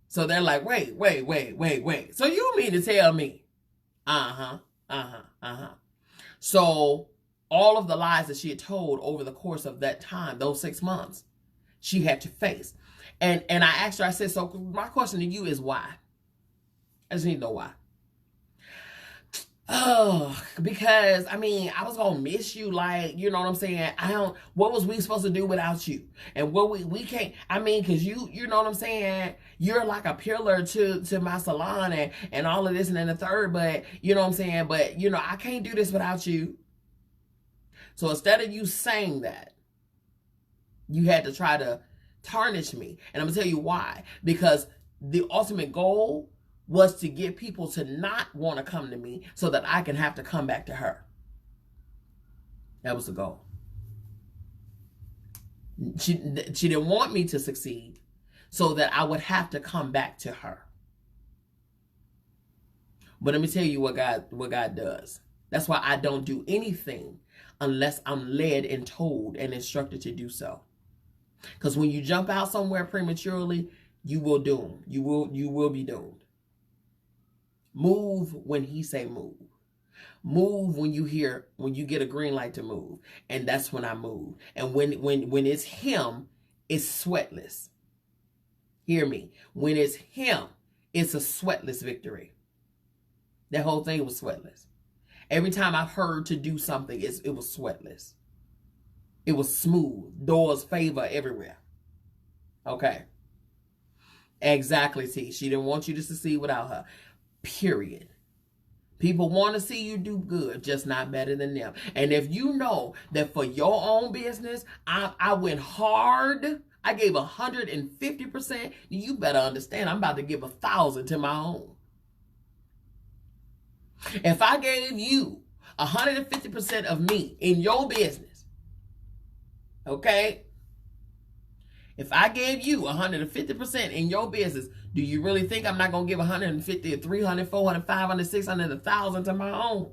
So they're like, wait. So you mean to tell me? So all of the lies that she had told over the course of that time, those 6 months, she had to face. And I asked her, I said, so my question to you is why? I just need to know why. Oh, because, I was going to miss you, like, you know what I'm saying? What was we supposed to do without you? And what we can't, because you know what I'm saying? You're like a pillar to my salon and all of this and then the third, but, you know what I'm saying? But, I can't do this without you. So instead of you saying that, you had to try to tarnish me. And I'm going to tell you why. Because the ultimate goal was to get people to not want to come to me so that I can have to come back to her. That was the goal. She didn't want me to succeed so that I would have to come back to her. But let me tell you what God does. That's why I don't do anything unless I'm led and told and instructed to do so. Because when you jump out somewhere prematurely, you will doom. You will be doomed. Move when he say move. Move when you get a green light to move. And that's when I move. And when it's him, it's sweatless. Hear me. When it's him, it's a sweatless victory. That whole thing was sweatless. Every time I've heard to do something, it was sweatless. It was smooth. Doors favor everywhere. Okay. Exactly, T. She didn't want you to succeed without her. Period. People want to see you do good, just not better than them. And if you know that for your own business, I went hard, I gave 150%, you better understand I'm about to give 1,000 to my own. If I gave you 150% of me in your business, okay? If I gave you 150% in your business, do you really think I'm not going to give 150, 300, 400, 500, 600, 1,000 to my own?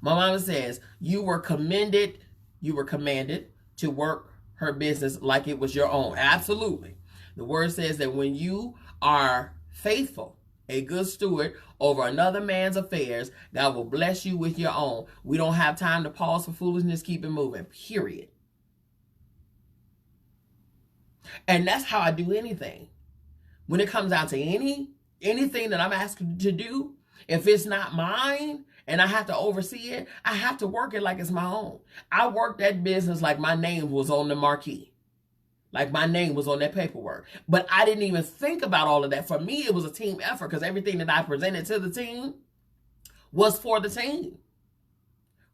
My mama says, you were commanded to work her business like it was your own. Absolutely. The word says that when you are faithful a good steward over another man's affairs, God will bless you with your own. We don't have time to pause for foolishness. Keep it moving, period. And that's how I do anything. When it comes down to anything that I'm asked to do, if it's not mine and I have to oversee it, I have to work it like it's my own. I work that business like my name was on the marquee. Like my name was on that paperwork. But I didn't even think about all of that. For me, it was a team effort because everything that I presented to the team was for the team.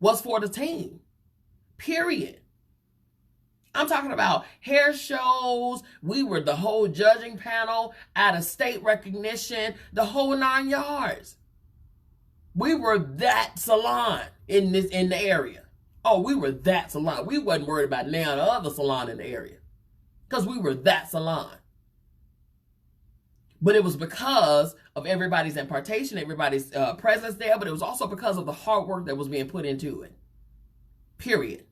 Was for the team. Period. I'm talking about hair shows. We were the whole judging panel, out of state recognition, the whole 9 yards. We were that salon in the area. Oh, we were that salon. We wasn't worried about now the other salon in the area. Because we were that salon. But it was because of everybody's impartation, everybody's presence there, but it was also because of the hard work that was being put into it. Period.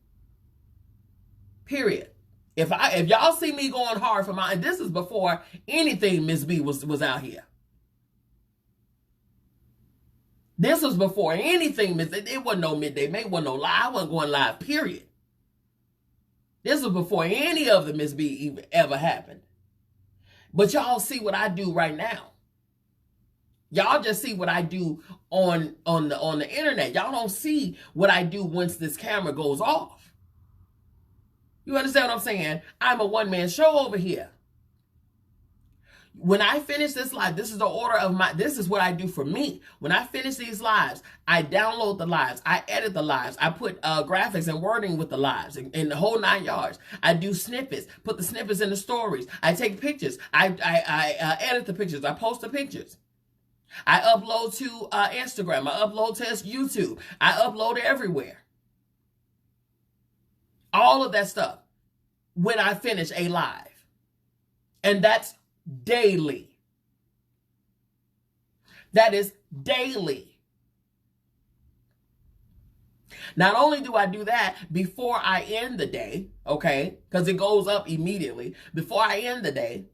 Period. If y'all see me going hard for mine, this is before anything MzBee was out here. This was before anything. It wasn't no midday. It wasn't no live. I wasn't going live, period. This was before any of the MzBee ever happened. But y'all see what I do right now. Y'all just see what I do on the internet. Y'all don't see what I do once this camera goes off. You understand what I'm saying? I'm a one-man show over here. When I finish this live, this is the order of this is what I do for me. When I finish these lives, I download the lives. I edit the lives. I put graphics and wording with the lives in the whole 9 yards. I do snippets, put the snippets in the stories. I take pictures. I edit the pictures. I post the pictures. I upload to Instagram. I upload to YouTube. I upload everywhere. All of that stuff when I finish a live. And that's daily. That is daily. Not only do I do that before I end the day, okay, because it goes up immediately. Before I end the day,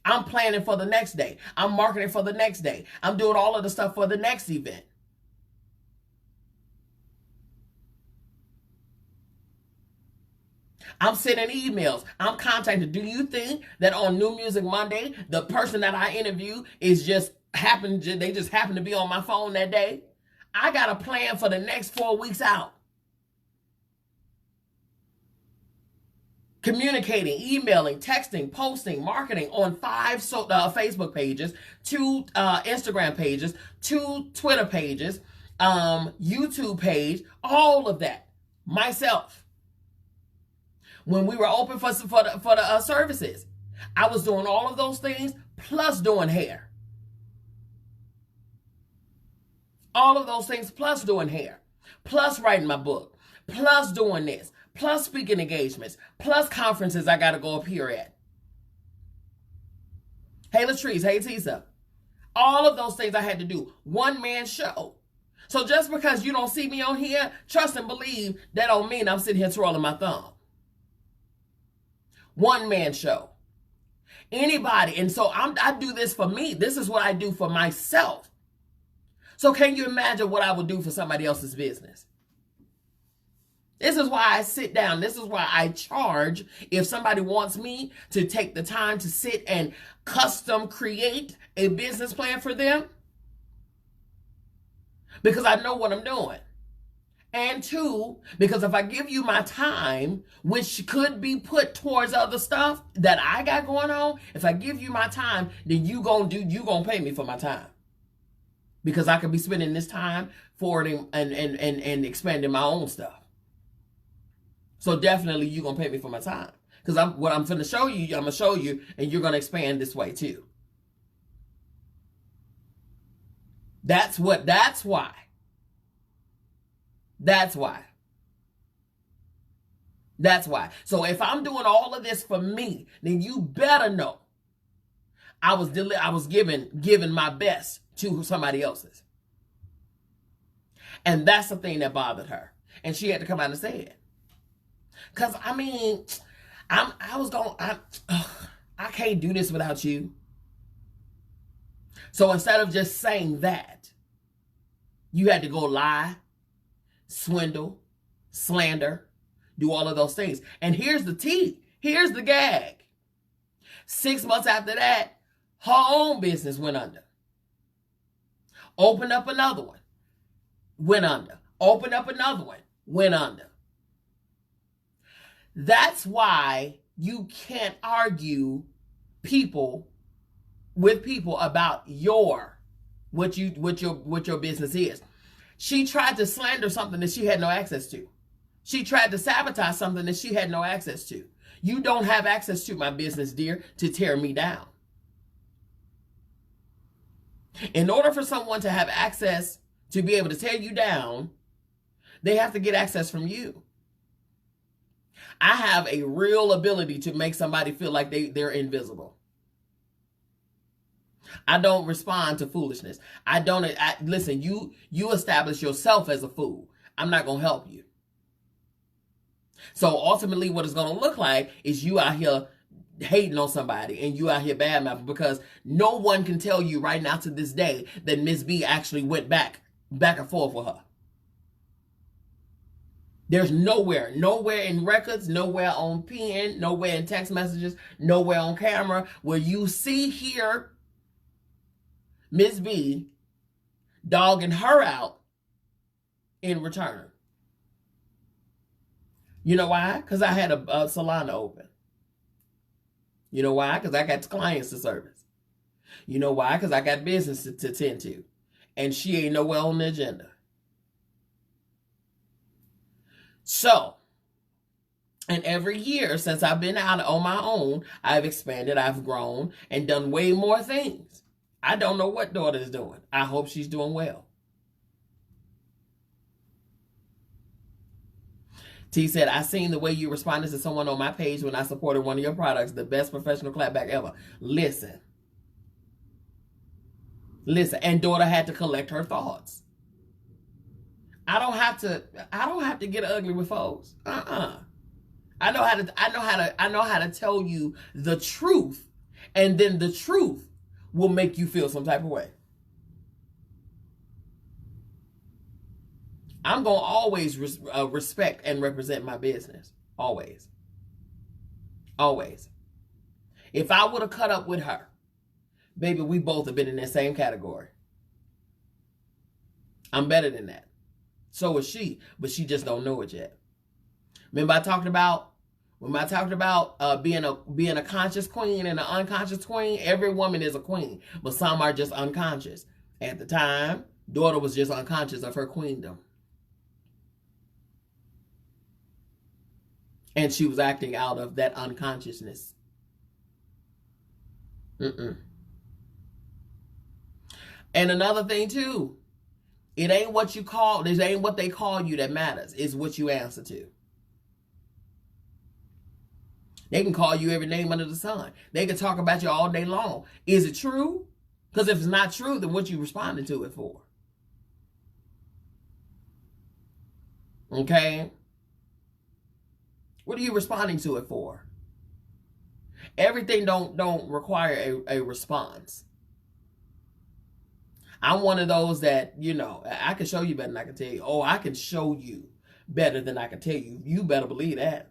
I'm planning for the next day. I'm marketing for the next day. I'm doing all of the stuff for the next event. I'm sending emails. I'm contacting. Do you think that on New Music Monday, the person that I interview is they just happen to be on my phone that day? I got a plan for the next 4 weeks out. Communicating, emailing, texting, posting, marketing on 5 Facebook pages, 2 Instagram pages, 2 Twitter pages, YouTube page, all of that myself. When we were open for the services, I was doing all of those things plus doing hair. All of those things plus doing hair, plus writing my book, plus doing this, plus speaking engagements, plus conferences I got to go appear at. Hey Latrice, hey Tisa. All of those things I had to do. One-man show. So just because you don't see me on here, trust and believe that don't mean I'm sitting here twirling my thumb. One-man show. Anybody. And so I do this for me. This is what I do for myself. So can you imagine what I would do for somebody else's business? This is why I sit down. This is why I charge if somebody wants me to take the time to sit and custom create a business plan for them. Because I know what I'm doing. And 2, because if I give you my time, which could be put towards other stuff that I got going on, if I give you my time, then you gonna pay me for my time. Because I could be spending this time forwarding and expanding my own stuff. So definitely you gonna pay me for my time. Because what I'm gonna show you, I'm gonna show you, and you're gonna expand this way too. That's why. That's why. So if I'm doing all of this for me, then you better know I was giving my best to somebody else's. And that's the thing that bothered her. And she had to come out and say it. Cause I mean, I can't do this without you. So instead of just saying that, you had to go lie, swindle, slander, do all of those things. And here's the tea. Here's the gag. 6 months after that, her own business went under. Opened up another one, went under. Opened up another one, went under. That's why you can't argue with people about what your business is. She tried to slander something that she had no access to. She tried to sabotage something that she had no access to. You don't have access to my business, dear, to tear me down. In order for someone to have access to be able to tear you down, they have to get access from you. I have a real ability to make somebody feel like they're invisible. I don't respond to foolishness. Listen, you establish yourself as a fool. I'm not going to help you. So ultimately what it's going to look like is you out here hating on somebody and you out here badmouthing, because no one can tell you right now to this day that MzBee actually went back and forth with her. There's nowhere in records, nowhere on pen, nowhere in text messages, nowhere on camera where you hear MzBee dogging her out in return. You know why? Because I had a salon open. You know why? Because I got clients to service. You know why? Because I got business to tend to. And she ain't nowhere on the agenda. So, and every year since I've been out on my own, I've expanded, I've grown, and done way more things. I don't know what daughter's doing. I hope she's doing well. T said, I seen the way you responded to someone on my page when I supported one of your products. The best professional clapback ever. Listen. And daughter had to collect her thoughts. I don't have to get ugly with folks. I know how to tell you the truth, and then the truth will make you feel some type of way. I'm going to always respect and represent my business. Always. Always. If I would have cut up with her, baby, we both have been in that same category. I'm better than that. So is she, but she just don't know it yet. Remember I talked about being a conscious queen and an unconscious queen? Every woman is a queen, but some are just unconscious. At the time, daughter was just unconscious of her queendom. And she was acting out of that unconsciousness. And another thing too, it ain't what they call you that matters. It's what you answer to. They can call you every name under the sun. They can talk about you all day long. Is it true? Because if it's not true, then what you responding to it for? Okay? What are you responding to it for? Everything don't require a response. I'm one of those that, I can show you better than I can tell you. Oh, I can show you better than I can tell you. You better believe that.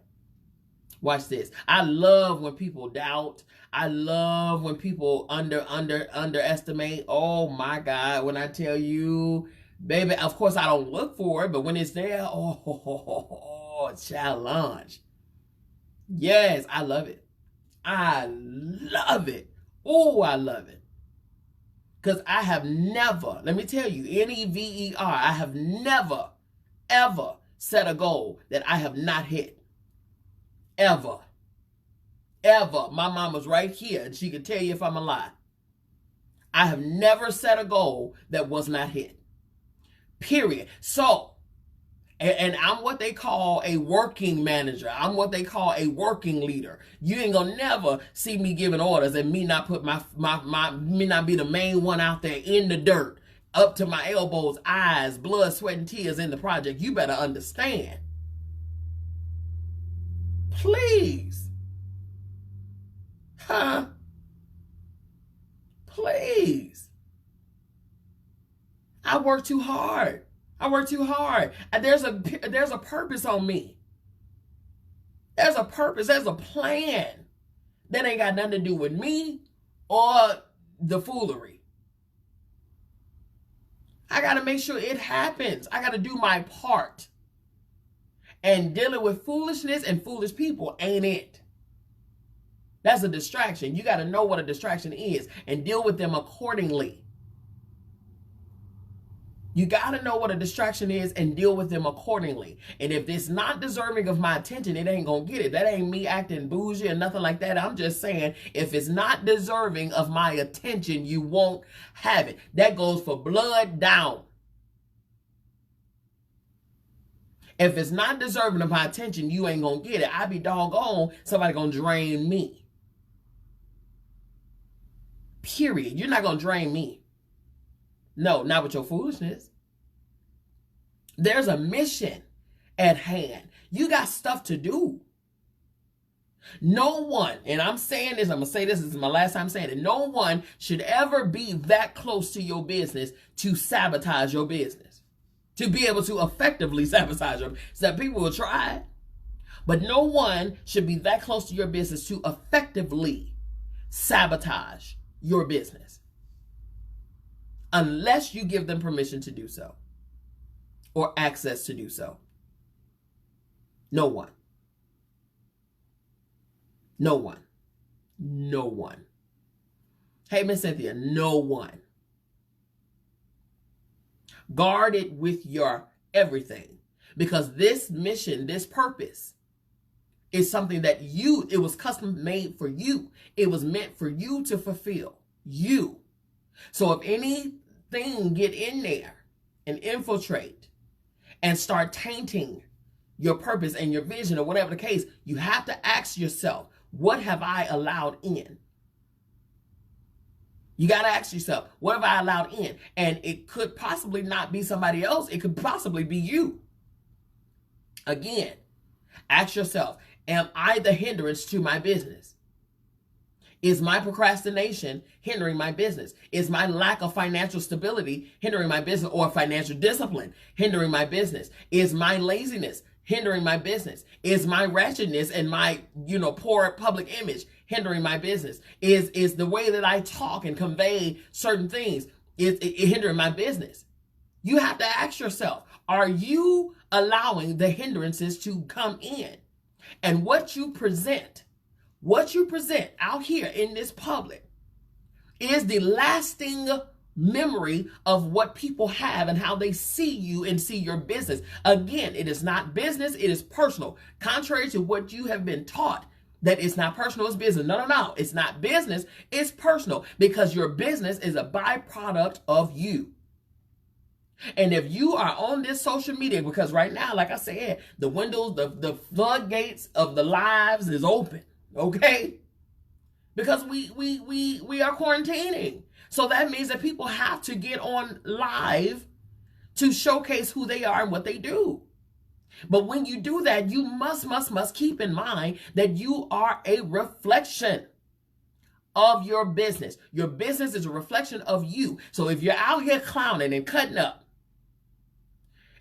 Watch this. I love when people doubt. I love when people underestimate. Oh my God, when I tell you, baby, of course I don't look for it, but when it's there, challenge. Yes, I love it. I love it. Oh, I love it. Because I have never, let me tell you, NEVER, I have never, ever set a goal that I have not hit. Ever. Ever. My mama's right here and she could tell you if I'm a lie. I have never set a goal that was not hit. Period. So, and I'm what they call a working manager. I'm what they call a working leader. You ain't gonna never see me giving orders and me not put me not be the main one out there in the dirt, up to my elbows, eyes, blood, sweat, and tears in the project. You better understand. Please. Huh? Please. work too hard. I work too hard. There's a purpose on me. There's a purpose. There's a plan that ain't got nothing to do with me or the foolery. I got to make sure it happens. I got to do my part. And dealing with foolishness and foolish people ain't it. That's a distraction. You got to know what a distraction is and deal with them accordingly. You got to know what a distraction is and deal with them accordingly. And if it's not deserving of my attention, it ain't going to get it. That ain't me acting bougie or nothing like that. I'm just saying, if it's not deserving of my attention, you won't have it. That goes for blood down. If it's not deserving of my attention, you ain't going to get it. I be doggone, somebody going to drain me. Period. You're not going to drain me. No, not with your foolishness. There's a mission at hand. You got stuff to do. No one, and I'm saying this, I'm going to say this is my last time saying it. No one should ever be that close to your business to sabotage your business. To be able to effectively sabotage your business. So people will try, but no one should be that close to your business to effectively sabotage your business. Unless you give them permission to do so or access to do so. No one. No one. No one. Hey, Miss Cynthia, no one. Guard it with your everything, because this mission, this purpose is something that it was custom made for you. It was meant for you to fulfill. You. So if anything get in there and infiltrate and start tainting your purpose and your vision or whatever the case, you have to ask yourself, what have I allowed in? You got to ask yourself, what have I allowed in? And it could possibly not be somebody else. It could possibly be you. Again, ask yourself, am I the hindrance to my business? Is my procrastination hindering my business? Is my lack of financial stability hindering my business, or financial discipline hindering my business? Is my laziness hindering my business? Is my wretchedness and my, poor public image hindering my business? Is the way that I talk and convey certain things, is it hindering my business? You have to ask yourself, are you allowing the hindrances to come in? And what you present out here in this public is the lasting memory of what people have and how they see you and see your business. Again, it is not business, it is personal. Contrary to what you have been taught, that it's not personal, it's business. No. It's not business, it's personal, because your business is a byproduct of you. And if you are on this social media, because right now, like I said, the windows, the floodgates of the lives is open. Okay? Because we are quarantining. So that means that people have to get on live to showcase who they are and what they do. But when you do that, you must keep in mind that you are a reflection of your business. Your business is a reflection of you. So if you're out here clowning and cutting up,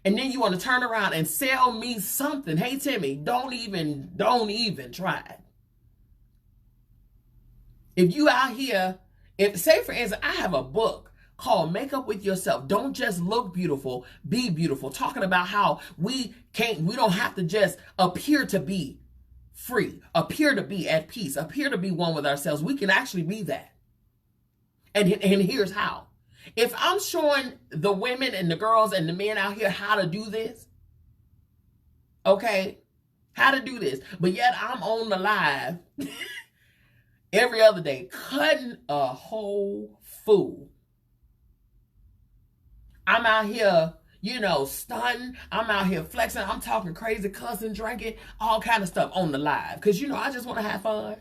and then you want to turn around and sell me something, hey Timmy, don't even try it. If you out here, say for instance, I have a book called Make Up With Yourself. Don't just look beautiful, be beautiful. Talking about how we don't have to just appear to be free, appear to be at peace, appear to be one with ourselves. We can actually be that. And here's how. If I'm showing the women and the girls and the men out here how to do this, okay, how to do this, but yet I'm on the live every other day, cutting a whole fool. I'm out here, stunned. I'm out here flexing. I'm talking crazy, cussing, drinking, all kind of stuff on the live. Because, I just want to have fun.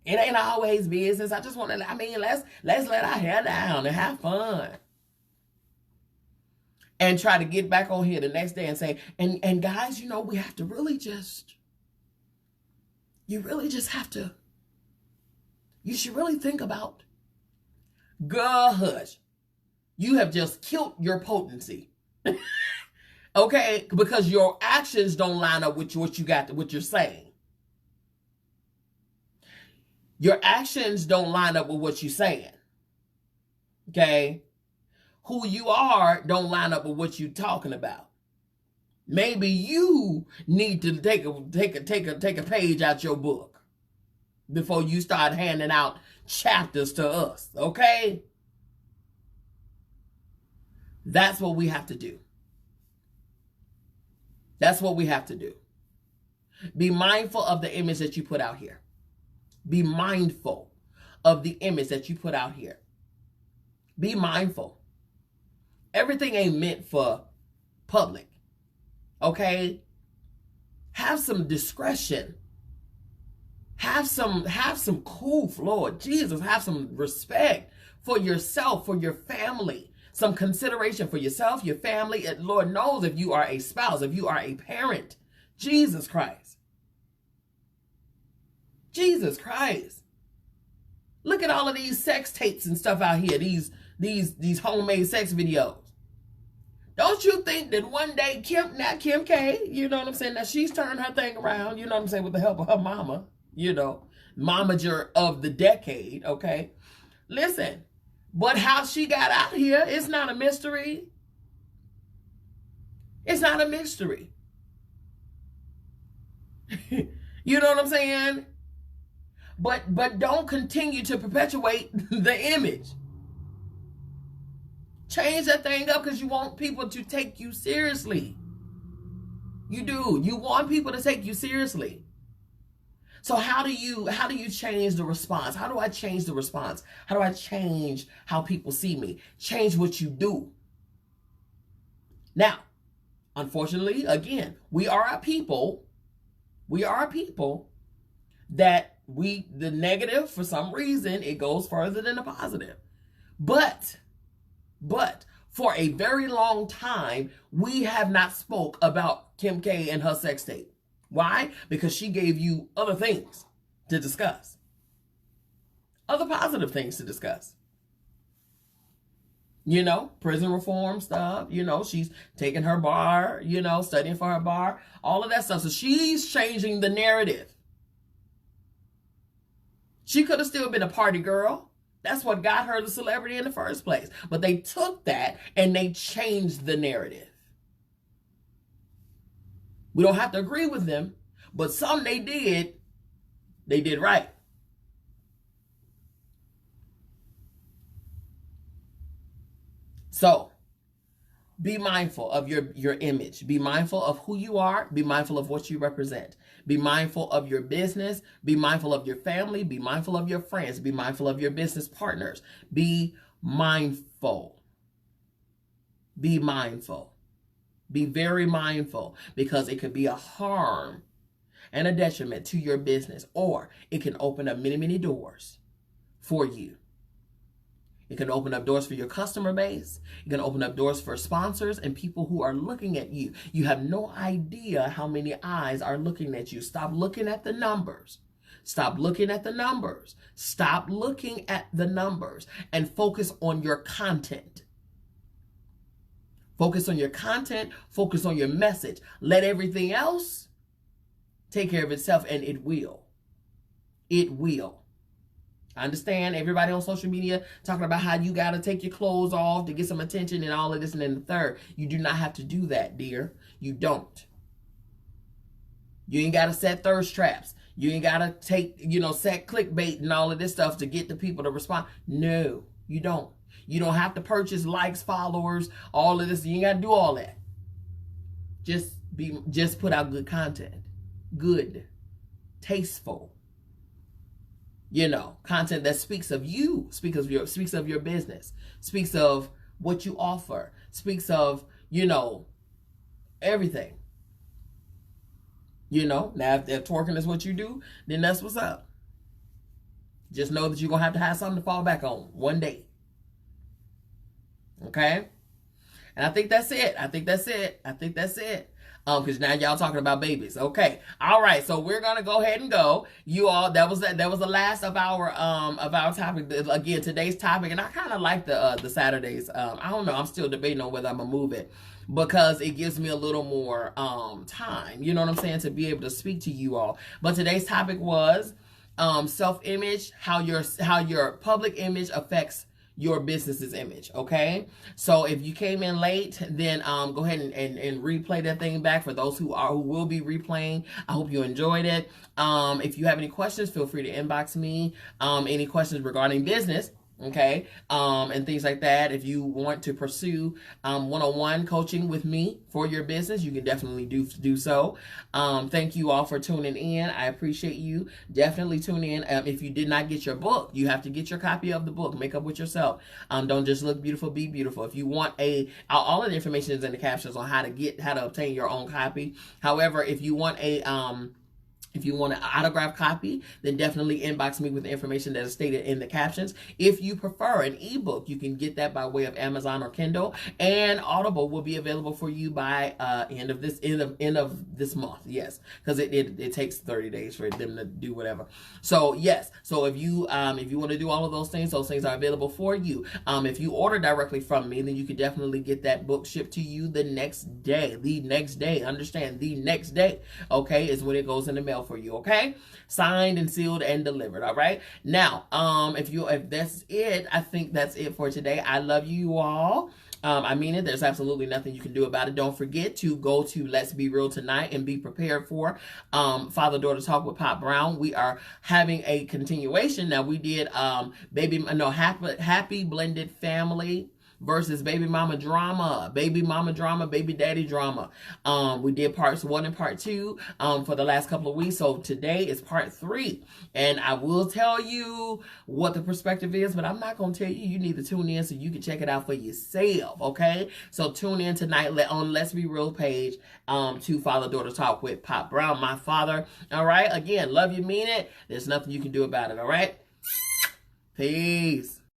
It ain't always business. I just want to, let's let our hair down and have fun. And try to get back on here the next day and say, and guys, we have to really just, you should really think about, girl, hush. You have just killed your potency. Okay? Because your actions don't line up with what you're saying. Your actions don't line up with what you're saying. Okay? Who you are don't line up with what you're talking about. Maybe you need to take a page out your book before you start handing out chapters to us, okay? That's what we have to do. That's what we have to do. Be mindful of the image that you put out here. Be mindful of the image that you put out here. Be mindful. Everything ain't meant for public. Okay? Have some discretion. Have some cool, Lord Jesus. Have some respect for yourself, for your family. Some consideration for yourself, your family. And Lord knows if you are a spouse, if you are a parent. Jesus Christ. Jesus Christ. Look at all of these sex tapes and stuff out here. These homemade sex videos. Don't you think that one day Kim K, you know what I'm saying, that she's turned her thing around, you know what I'm saying, with the help of her mama, you know, momager of the decade, okay? Listen, but how she got out here, it's not a mystery. It's not a mystery. You know what I'm saying? But don't continue to perpetuate the image. Change that thing up because you want people to take you seriously. You do. You want people to take you seriously. So how do you change the response? How do I change the response? How do I change how people see me? Change what you do. Now, unfortunately, again, we are a people that the negative, for some reason, it goes further than the positive. But for a very long time, we have not spoke about Kim K and her sex tape. Why? Because she gave you other things to discuss. Other positive things to discuss. You know, prison reform stuff. You know, she's taking her bar, you know, studying for her bar. All of that stuff. So she's changing the narrative. She could have still been a party girl. That's what got her the celebrity in the first place. But they took that and they changed the narrative. We don't have to agree with them, but some they did right. So, be mindful of your image. Be mindful of who you are. Be mindful of what you represent. Be mindful of your business. Be mindful of your family. Be mindful of your friends. Be mindful of your business partners. Be mindful. Be mindful. Be very mindful, because it could be a harm and a detriment to your business, or it can open up many, many doors for you. It can open up doors for your customer base. It can open up doors for sponsors and people who are looking at you. You have no idea how many eyes are looking at you. Stop looking at the numbers. Stop looking at the numbers. Stop looking at the numbers and focus on your content. Focus on your content. Focus on your message. Let everything else take care of itself, and it will. It will. I understand everybody on social media talking about how you got to take your clothes off to get some attention and all of this and then the third. You do not have to do that, dear. You don't. You ain't got to set thirst traps. You ain't got to set clickbait and all of this stuff to get the people to respond. No, you don't. You don't have to purchase likes, followers, all of this. You ain't got to do all that. Just put out good content. Good. Tasteful. Content that speaks of you, speaks of your business, speaks of what you offer, speaks of, everything. Now if twerking is what you do, then that's what's up. Just know that you're going to have something to fall back on one day. Okay? And I think that's it. Because now y'all talking about babies. Okay. All right. So we're gonna go ahead and go. You all, that was the last of our topic. Again, today's topic, and I kind of like the Saturdays. I don't know. I'm still debating on whether I'm gonna move it, because it gives me a little more time. You know what I'm saying, to be able to speak to you all. But today's topic was self-image, how your public image affects your business's image. Okay, so if you came in late, then go ahead and replay that thing back. For those who will be replaying, I hope you enjoyed it. If you have any questions, feel free to inbox me any questions regarding business, okay, and things like that. If you want to pursue one-on-one coaching with me for your business, you can definitely do so. Thank you all for tuning in. I appreciate you. Definitely tune in. If you did not get your book, you have to get your copy of the book, Make Up With Yourself. Don't just look beautiful, be beautiful. If you want all of the information is in the captions on how to obtain your own copy. However, if you want an autographed copy, then definitely inbox me with the information that is stated in the captions. If you prefer an ebook, you can get that by way of Amazon or Kindle, and Audible will be available for you by end of this month. Yes, because it takes 30 days for them to do whatever. So yes, so if you want to do all of those things are available for you. If you order directly from me, then you can definitely get that book shipped to you the next day. Understand, the next day, okay, is when it goes in the mail for you. Okay, signed and sealed and delivered. All right, now if that's it, I think that's it for today. I love you all. I mean it. There's absolutely nothing you can do about it. Don't forget to go to Let's Be Real tonight and be prepared for Father-Daughter Talk with Pop Brown. We are having a continuation. Now, we did Happy Blended Family versus baby mama drama, baby daddy drama. We did parts 1 and part 2 for the last couple of weeks. So today is part 3, and I will tell you what the perspective is, but I'm not going to tell you. You need to tune in so you can check it out for yourself. Okay, so tune in tonight on Let's Be Real page to Father-Daughter Talk with Pop Brown, my father. All right, again, love you, mean it. There's nothing you can do about it. All right, peace.